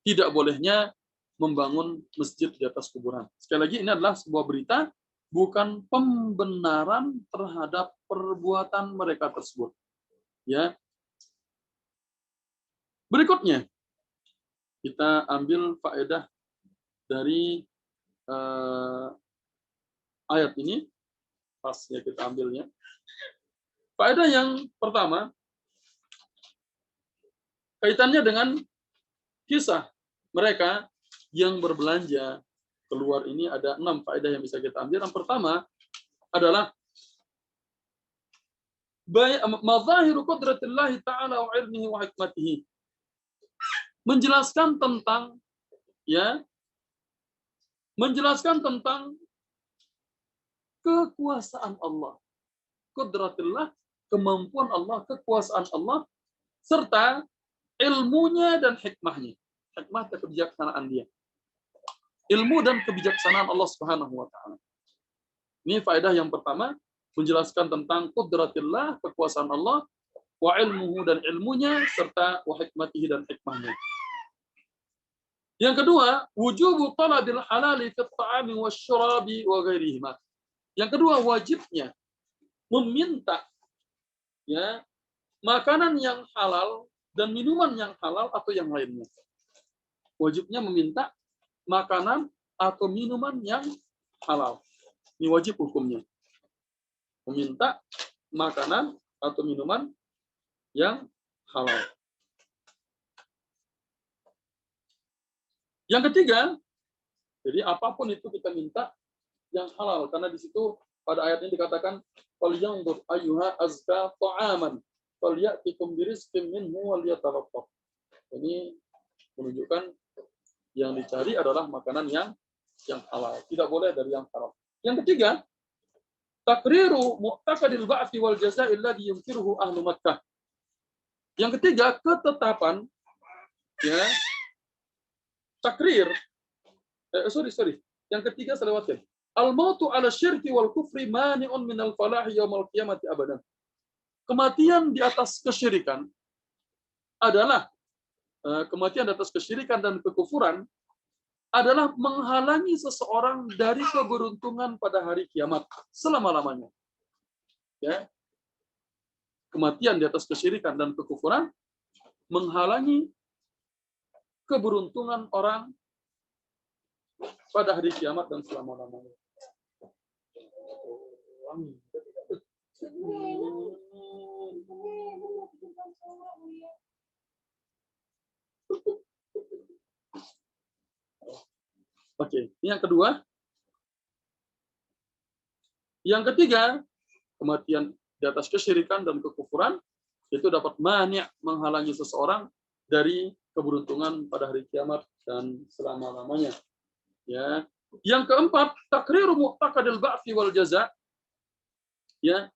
tidak bolehnya membangun masjid di atas kuburan. Sekali lagi, ini adalah sebuah berita bukan pembenaran terhadap perbuatan mereka tersebut. Ya. Berikutnya kita ambil faedah dari ayat ini, pas ya kita ambilnya. Faedah yang pertama kaitannya dengan kisah mereka yang berbelanja keluar ini. Ada 6 faedah yang bisa kita ambil. Yang pertama adalah madzahiru qudratillahi ta'ala wa ilmihi wa hikmatihi. Menjelaskan tentang kekuasaan Allah. Qudratillah, kemampuan Allah, kekuasaan Allah, serta ilmunya dan hikmahnya. Hikmah dan kebijaksanaan dia. Ilmu dan kebijaksanaan Allah Subhanahu wa taala. Ini faedah yang pertama, menjelaskan tentang qudratillah, kekuasaan Allah, wa ilmuhu dan ilmunya, serta wa hikmatihi dan hikmahnya. Yang kedua, wujubu talabil halali fi at-ta'ami wasyarabi wa ghairihima. Yang kedua, wajibnya meminta makanan yang halal dan minuman yang halal atau yang lainnya. Wajibnya meminta makanan atau minuman yang halal. Ini wajib hukumnya. Meminta makanan atau minuman yang halal. Yang ketiga, jadi apapun itu kita minta yang halal, karena di situ pada ayat ini dikatakan falyanzur ayyuha azka ta'aman falyatikum birizqin minhu walyatarattaq. Ini menunjukkan yang dicari adalah makanan yang halal, tidak boleh dari yang haram. Yang ketiga, takriru mu'taqadil ba'thi wal jazaa'i alladhi yunkiruhu ahlu Makkah. Yang ketiga, ketetapan takrir. Yang ketiga saya lewatkan. Al-mautu 'ala syirki wal kufri mani'un minal falahi yaumil qiyamati abadan. Kematian di atas kesyirikan adalah dan kekufuran adalah menghalangi seseorang dari keberuntungan pada hari kiamat selama-lamanya. Ya. Kematian di atas kesyirikan dan kekufuran menghalangi keberuntungan orang pada hari kiamat dan selama-lamanya. Oke, ini yang kedua. Yang ketiga, kematian di atas kesyirikan dan kekufuran itu dapat menghalangi seseorang dari keberuntungan pada hari kiamat dan selama-lamanya. Ya. Yang keempat, takriru mu'taqadil ba'thi wal jaza'. Ya.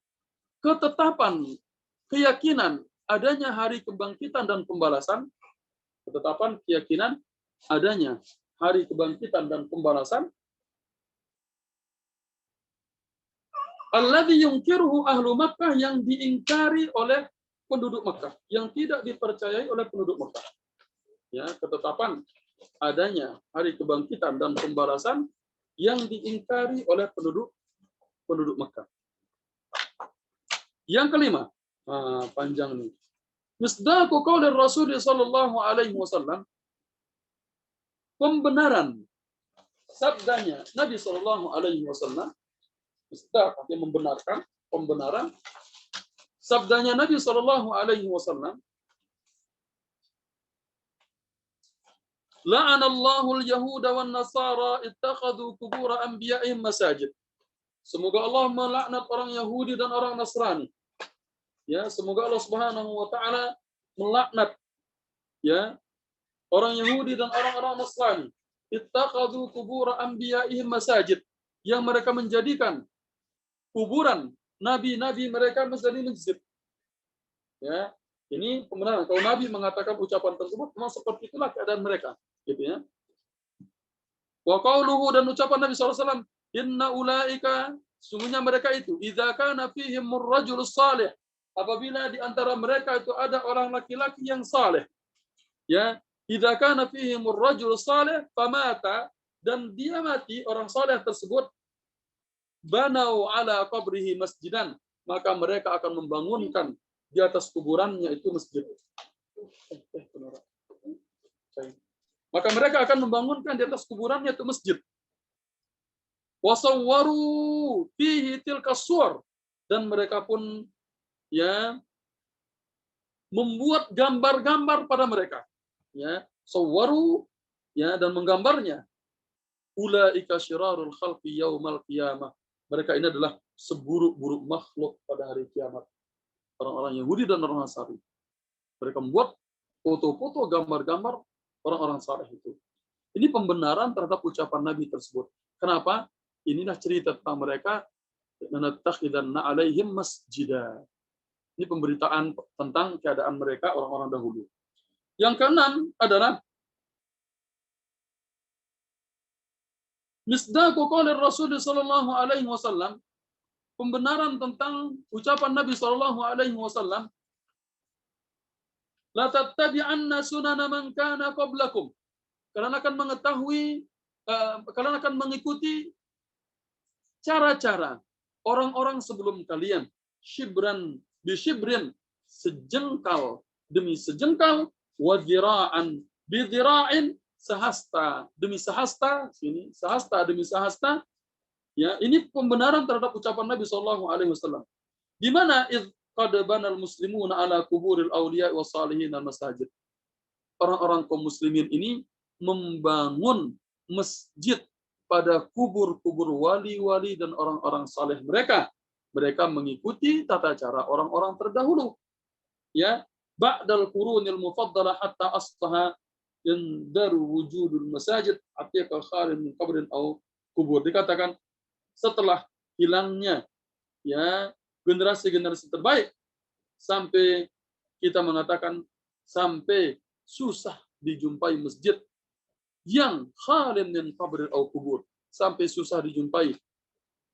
Ketetapan, keyakinan adanya hari kebangkitan dan pembalasan. Ketetapan keyakinan adanya hari kebangkitan dan pembalasan. Alladzi yungkiruhu ahlu Makkah, yang diingkari oleh penduduk Makkah, yang tidak dipercayai oleh penduduk Makkah. Ya, ketetapan adanya hari kebangkitan dan pembalasan yang diingkari oleh penduduk Makkah. Yang kelima, panjang nih. Misdaqu qauli Rasul sallallahu alaihi wasallam, pembenaran sabdanya Nabi sallallahu alaihi wasallam. Misdaq artinya membenarkan, pembenaran sabdanya Nabi sallallahu alaihi wasallam. La'anallahu al-yahuda wan nasara ittakhadhu qubur anbiya'ihim masajid. Semoga Allah melaknat orang Yahudi dan orang Nasrani. Ya, semoga Allah Subhanahu wa taala melaknat orang Yahudi dan orang-orang Nasrani. Ittakhadhu qubur anbiya'ihim masajid, yang mereka menjadikan kuburan nabi-nabi mereka menjadi masjid. Ya, ini pembenaran. Kalau Nabi mengatakan ucapan tersebut, memang seperti itulah keadaan mereka, gitu ya. Wa qauluhu, dan ucapan Nabi SAW, inna ulaika, sungguhnya mereka itu, idza kana fihim ar-rajulus salih, apabila di antara mereka itu ada orang laki-laki yang saleh. Ya, idza kana fihim ar-rajulus salih famata, dan dia mati orang saleh tersebut, banau ala qabrihi masjidan, maka mereka akan membangunkan di atas kuburannya itu masjid. Maka mereka akan membangunkan di atas kuburannya itu masjid. Wasawwaru fihi tilka suwar, dan mereka pun ya membuat gambar-gambar pada mereka. Ya, sawwaru ya, dan menggambarnya. Ulaika syirarul khalqi yaumal qiyamah. Mereka ini adalah seburuk-buruk makhluk pada hari kiamat. Orang-orang Yahudi dan orang Nasrani. Mereka membuat foto-foto, gambar-gambar orang-orang saleh itu. Ini pembenaran terhadap ucapan Nabi tersebut. Kenapa? Inilah cerita tentang mereka, lanattakhidanna alaihim masjidah. Ini pemberitaan tentang keadaan mereka orang-orang dahulu. Yang keenam adalah misdaqu qaulir Rasul sallallahu alaihi wasallam, pembenaran tentang ucapan Nabi sallallahu alaihi wasallam, la tattabi'anna sunana man kana qablakum. Kalian akan mengetahui, kalian akan mengikuti cara-cara orang-orang sebelum kalian, shibran bi shibrin, sejengkal demi sejengkal, wa dhira'an bi dhira'in, sehasta demi sehasta, sini sehasta demi sehasta. Ya, ini pembenaran terhadap ucapan Nabi sallallahu alaihi wasallam. Di mana id qad banal muslimuna ala kuburil auliya wa salihin al masajid. Orang-orang kaum muslimin ini membangun masjid pada kubur-kubur wali-wali dan orang-orang saleh mereka. Mereka mengikuti tata cara orang-orang terdahulu. Ya, ba'dal qurunil mufaddalah hatta asbaha yandaru wujudul masajid atiqa khalin min qabrin aw kubur. Dikatakan setelah hilangnya ya generasi-generasi terbaik, sampai kita mengatakan sampai susah dijumpai masjid yang khalin min qabrin aw kubur, sampai susah dijumpai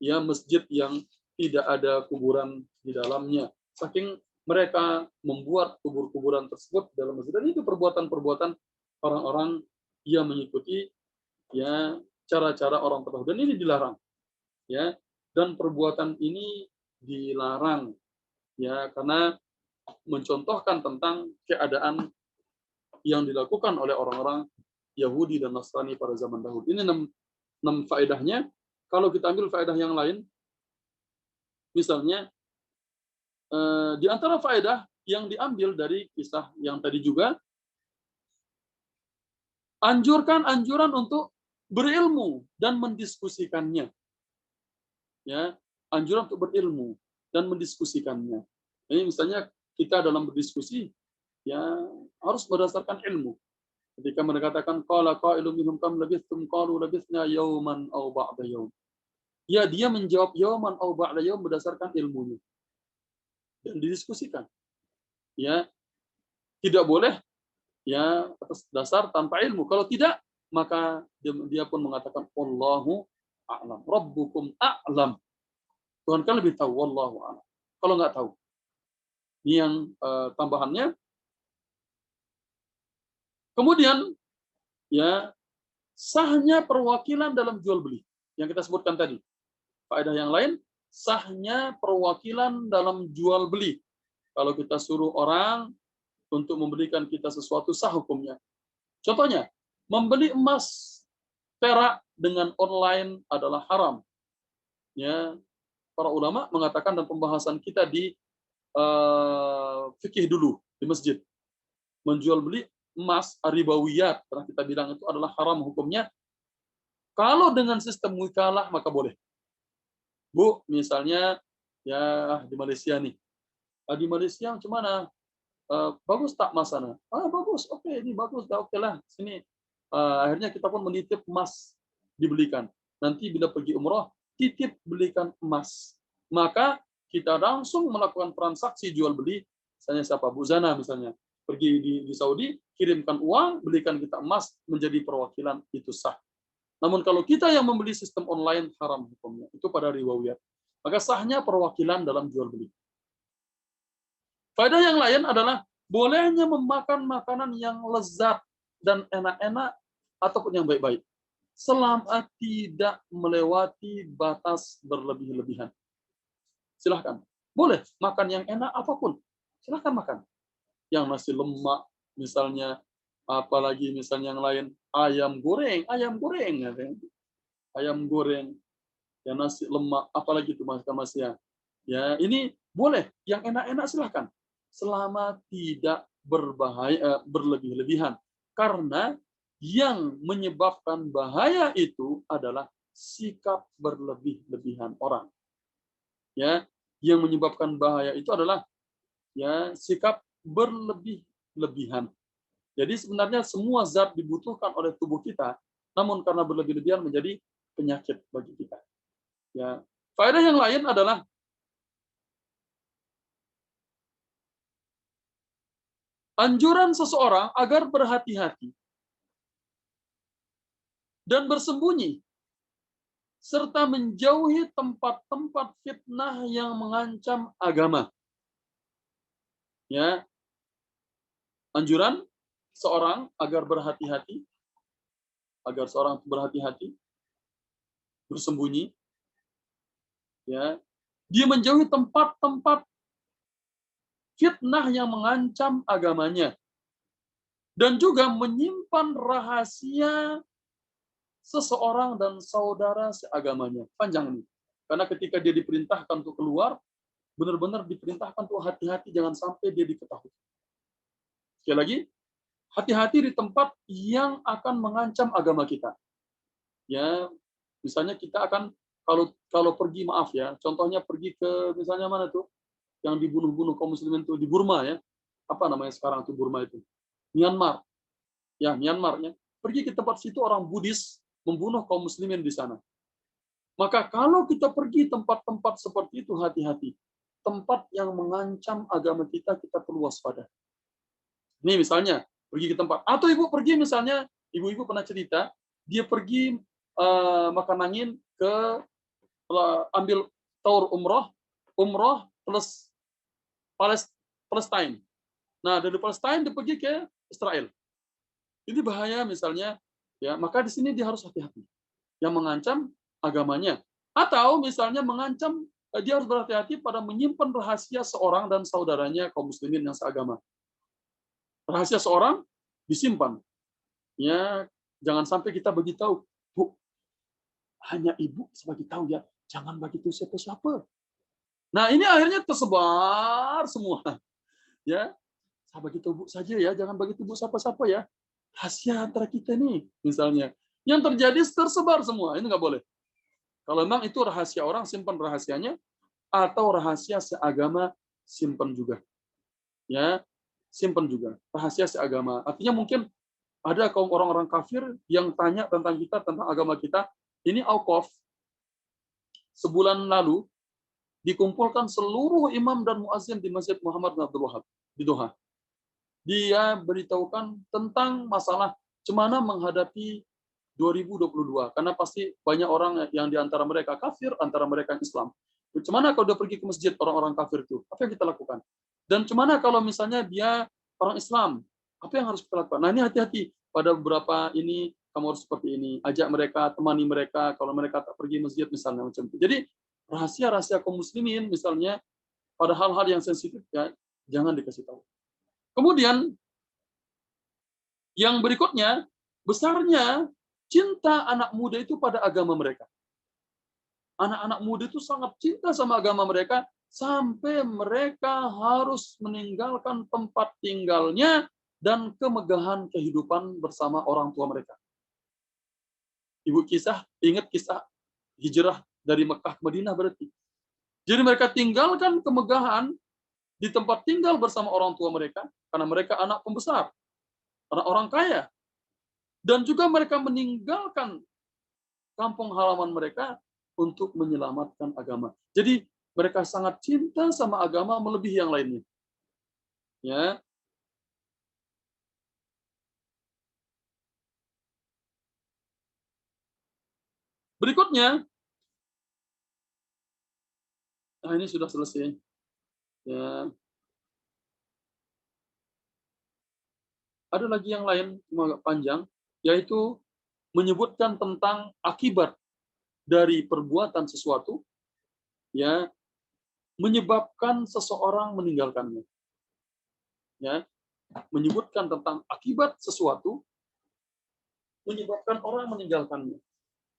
ya masjid yang tidak ada kuburan di dalamnya, saking mereka membuat kubur-kuburan tersebut dalam masjid. Dan itu perbuatan-perbuatan orang-orang yang mengikuti ya cara-cara orang terdahulu, dan ini dilarang ya, dan perbuatan ini dilarang ya karena mencontohkan tentang keadaan yang dilakukan oleh orang-orang Yahudi dan Nasrani pada zaman dahulu. Ini 6 faedahnya. Kalau kita ambil faedah yang lain, misalnya di antara faedah yang diambil dari kisah yang tadi juga, anjuran untuk berilmu dan mendiskusikannya. Ya, anjuran untuk berilmu dan mendiskusikannya. Ini misalnya kita dalam berdiskusi ya harus berdasarkan ilmu. Ketika mereka katakan qala qailun minhum kam labithtum qalu labithna yawman aw ba'da yawm. Ya, dia menjawab yawman aw ba'da yawm berdasarkan ilmunya. Dan didiskusikan. Ya, tidak boleh ya atas dasar tanpa ilmu. Kalau tidak, maka dia pun mengatakan wallahu a'lam, rabbukum a'lam. Tuhan kan lebih tahu, wallahu a'lam. Kalau nggak tahu. Ini yang tambahannya. Kemudian ya sahnya perwakilan dalam jual beli yang kita sebutkan tadi. Faedah yang lain, sahnya perwakilan dalam jual beli. Kalau kita suruh orang untuk memberikan kita sesuatu, sah hukumnya. Contohnya, membeli emas perak dengan online adalah haram. Ya, para ulama mengatakan, dan pembahasan kita di fikih dulu di masjid, menjual beli emas ribawiyat, karena kita bilang itu adalah haram hukumnya. Kalau dengan sistem wikalah maka boleh. Bu, misalnya ya di Malaysia nih. Di Malaysia macam mana? Bagus tak emas sana? Bagus. Oke, ini bagus. Oke lah. Sini. Akhirnya kita pun menitip emas dibelikan. Nanti bila pergi umrah, titip belikan emas. Maka kita langsung melakukan transaksi jual beli. Misalnya siapa? Bu Zana misalnya. Pergi di Saudi, kirimkan uang, belikan kita emas, menjadi perwakilan, itu sah. Namun kalau kita yang membeli sistem online, haram hukumnya. Itu pada riwayat. Maka sahnya perwakilan dalam jual beli. Faedah yang lain adalah bolehnya memakan makanan yang lezat dan enak-enak ataupun yang baik-baik. selama tidak melewati batas berlebih-lebihan. Silahkan. Boleh makan yang enak apapun. Silahkan makan. Yang nasi lemak, misalnya, apalagi misalnya yang lain, ayam goreng, ayam goreng, ya nasi lemak, apalagi itu mas ya. Ya, ini boleh, yang enak-enak silahkan. Selama tidak berbahaya, berlebih-lebihan. Karena yang menyebabkan bahaya itu adalah sikap berlebih-lebihan orang. Ya, yang menyebabkan bahaya itu adalah ya sikap berlebih-lebihan. Jadi sebenarnya semua zat dibutuhkan oleh tubuh kita, namun karena berlebih-lebihan menjadi penyakit bagi kita. Ya, faedah yang lain adalah anjuran seseorang agar berhati-hati dan bersembunyi serta menjauhi tempat-tempat fitnah yang mengancam agama. Ya, anjuran seorang agar berhati-hati, bersembunyi, ya, dia menjauhi tempat-tempat fitnah yang mengancam agamanya dan juga menyimpan rahasia seseorang dan saudara seagamanya. Panjang nih. Karena ketika dia diperintahkan untuk keluar, benar-benar diperintahkan untuk hati-hati jangan sampai dia diketahui. Sekali lagi, hati-hati di tempat yang akan mengancam agama kita. Ya, misalnya kita akan kalau pergi, maaf ya, contohnya pergi ke misalnya mana tuh yang dibunuh-bunuh kaum muslimin itu di Burma ya. Apa namanya sekarang tuh Burma itu? Myanmar. Ya, Myanmar ya. Pergi ke tempat situ orang Buddhis membunuh kaum muslimin di sana. Maka kalau kita pergi tempat-tempat seperti itu, hati-hati. Tempat yang mengancam agama kita, kita perlu waspada. Ini misalnya, pergi ke tempat. Atau ibu pergi misalnya, ibu-ibu pernah cerita, dia pergi makan angin ke ambil tour umroh plus Palestine. Nah, dari Palestine dia pergi ke Israel. Ini bahaya misalnya, ya maka di sini dia harus hati-hati. Yang mengancam agamanya. Atau misalnya mengancam, dia harus berhati-hati pada menyimpan rahasia seorang dan saudaranya kaum muslimin yang seagama. Rahasia seorang disimpan. Ya, jangan sampai kita beritahu, Bu, hanya ibu sebagai tahu ya, jangan bagi tahu siapa-siapa. Nah, ini akhirnya tersebar semua. Ya, saya bagi tahu Bu saja ya, jangan bagi tahu Bu siapa-siapa ya. Rahasia antara kita nih, misalnya. Yang terjadi tersebar semua, ini nggak boleh. Kalau memang itu rahasia orang, simpan rahasianya, atau rahasia seagama, simpan juga. Ya, simpan juga. Rahasia seagama. Artinya mungkin ada kaum orang-orang kafir yang tanya tentang kita, tentang agama kita. Ini Auqaf, sebulan lalu, dikumpulkan seluruh imam dan muazzin di Masjid Muhammad bin Abdul Wahab di Doha. Dia beritahukan tentang masalah gimana menghadapi 2022. Karena pasti banyak orang yang di antara mereka kafir, antara mereka Islam. Gimana kalau dia pergi ke masjid orang-orang kafir itu? Apa yang kita lakukan? Dan gimana kalau misalnya dia orang Islam? Apa yang harus kita lakukan? Nah, ini hati-hati. Pada beberapa ini kamu harus seperti ini. Ajak mereka, temani mereka. Kalau mereka tak pergi masjid misalnya macam itu. Jadi rahasia-rahasia kaum muslimin misalnya pada hal-hal yang sensitif ya jangan dikasih tahu. Kemudian yang berikutnya, besarnya cinta anak muda itu pada agama mereka. Anak-anak muda itu sangat cinta sama agama mereka sampai mereka harus meninggalkan tempat tinggalnya dan kemegahan kehidupan bersama orang tua mereka. Ibu ingat kisah hijrah dari Mekah ke Madinah berarti. Jadi mereka tinggalkan kemegahan di tempat tinggal bersama orang tua mereka karena mereka anak pembesar, anak orang kaya. Dan juga mereka meninggalkan kampung halaman mereka untuk menyelamatkan agama. Jadi mereka sangat cinta sama agama melebihi yang lainnya. Ya. Berikutnya, nah ini sudah selesai. Ya. Ada lagi yang lain, cuma agak panjang, yaitu menyebutkan tentang akibat dari perbuatan sesuatu, ya, menyebabkan seseorang meninggalkannya. Ya, menyebutkan tentang akibat sesuatu menyebabkan orang meninggalkannya.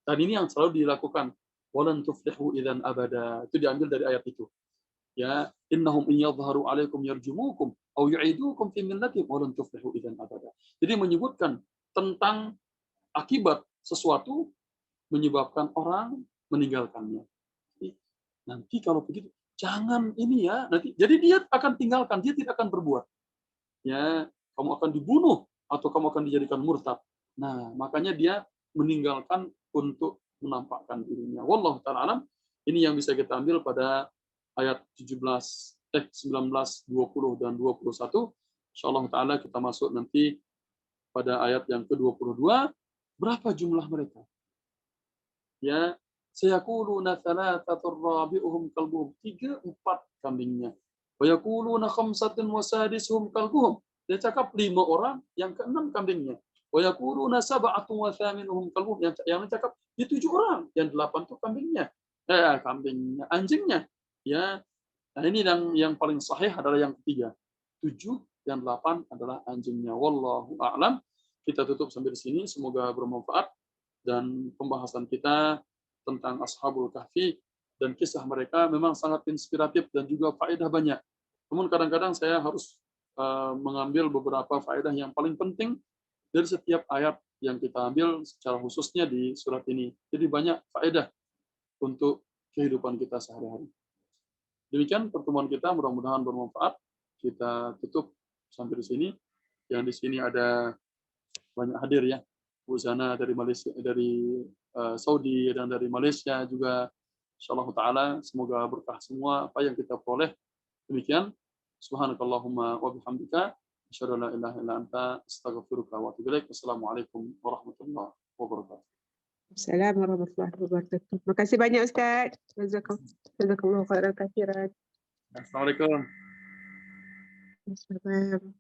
Dan ini yang selalu dilakukan. Walan tuflihu idzan abada. Itu diambil dari ayat itu. Ya, innahum in yadhharu 'alaikum yarjumukum aw yu'idukum fi millatihim walan tuflihu idzan abada. Jadi menyebutkan tentang akibat sesuatu menyebabkan orang meninggalkannya. Nanti kalau begitu jangan ini ya, nanti jadi dia akan tinggalkan, dia tidak akan berbuat. Ya, kamu akan dibunuh atau kamu akan dijadikan murtad. Nah, makanya dia meninggalkan untuk menampakkan dirinya. Wallahu ta'ala alam. Ini yang bisa kita ambil pada ayat 19, 20 dan 21. Insyaallah taala kita masuk nanti pada ayat yang ke-22. Berapa jumlah mereka? Ya, sayaquluna thalathatur rabi'uhum kalbuhum. 3, 4 kambingnya. Wa yaquluna khamsatun wa sadisuhum kalbuhum. Dia cakap 5 orang, yang ke-6 kambingnya. Wa yaquluna sab'atun wa thaminuhum kalbuhum. Yang cakap 7 orang, yang 8 itu kambingnya. Kambingnya, anjingnya. Ya. Nah, ini yang paling sahih adalah yang ketiga. 7 dan 8 adalah anjingnya. Wallahu a'lam. Kita tutup sampai di sini. Semoga bermanfaat. Dan pembahasan kita tentang Ashabul Kahfi dan kisah mereka memang sangat inspiratif dan juga faedah banyak. Namun kadang-kadang saya harus mengambil beberapa faedah yang paling penting dari setiap ayat yang kita ambil secara khususnya di surat ini. Jadi banyak faedah untuk kehidupan kita sehari-hari. Demikian pertemuan kita, mudah-mudahan bermanfaat. Kita tutup sampai di sini. Yang di sini ada banyak hadir ya. Bu Zana dari Malaysia, dari Saudi dan dari Malaysia juga. Insyaallah taala semoga berkah semua apa yang kita peroleh. Demikian. Subhanakallahumma wa bihamdika asyhadu an la ilaha illa anta astaghfiruka wa atubu ilaik. Assalamualaikum warahmatullahi wabarakatuh. Assalamualaikum warahmatullahi wabarakatuh. Terima kasih banyak Ustaz. Jazakallahu khairan katsiran. Assalamualaikum. Assalamualaikum.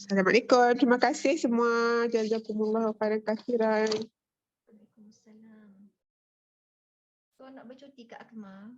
Assalamualaikum. Terima kasih semua. Jazakumullahu khairan katsiran. Waalaikumsalam. So nak bercuti Kak Akmal?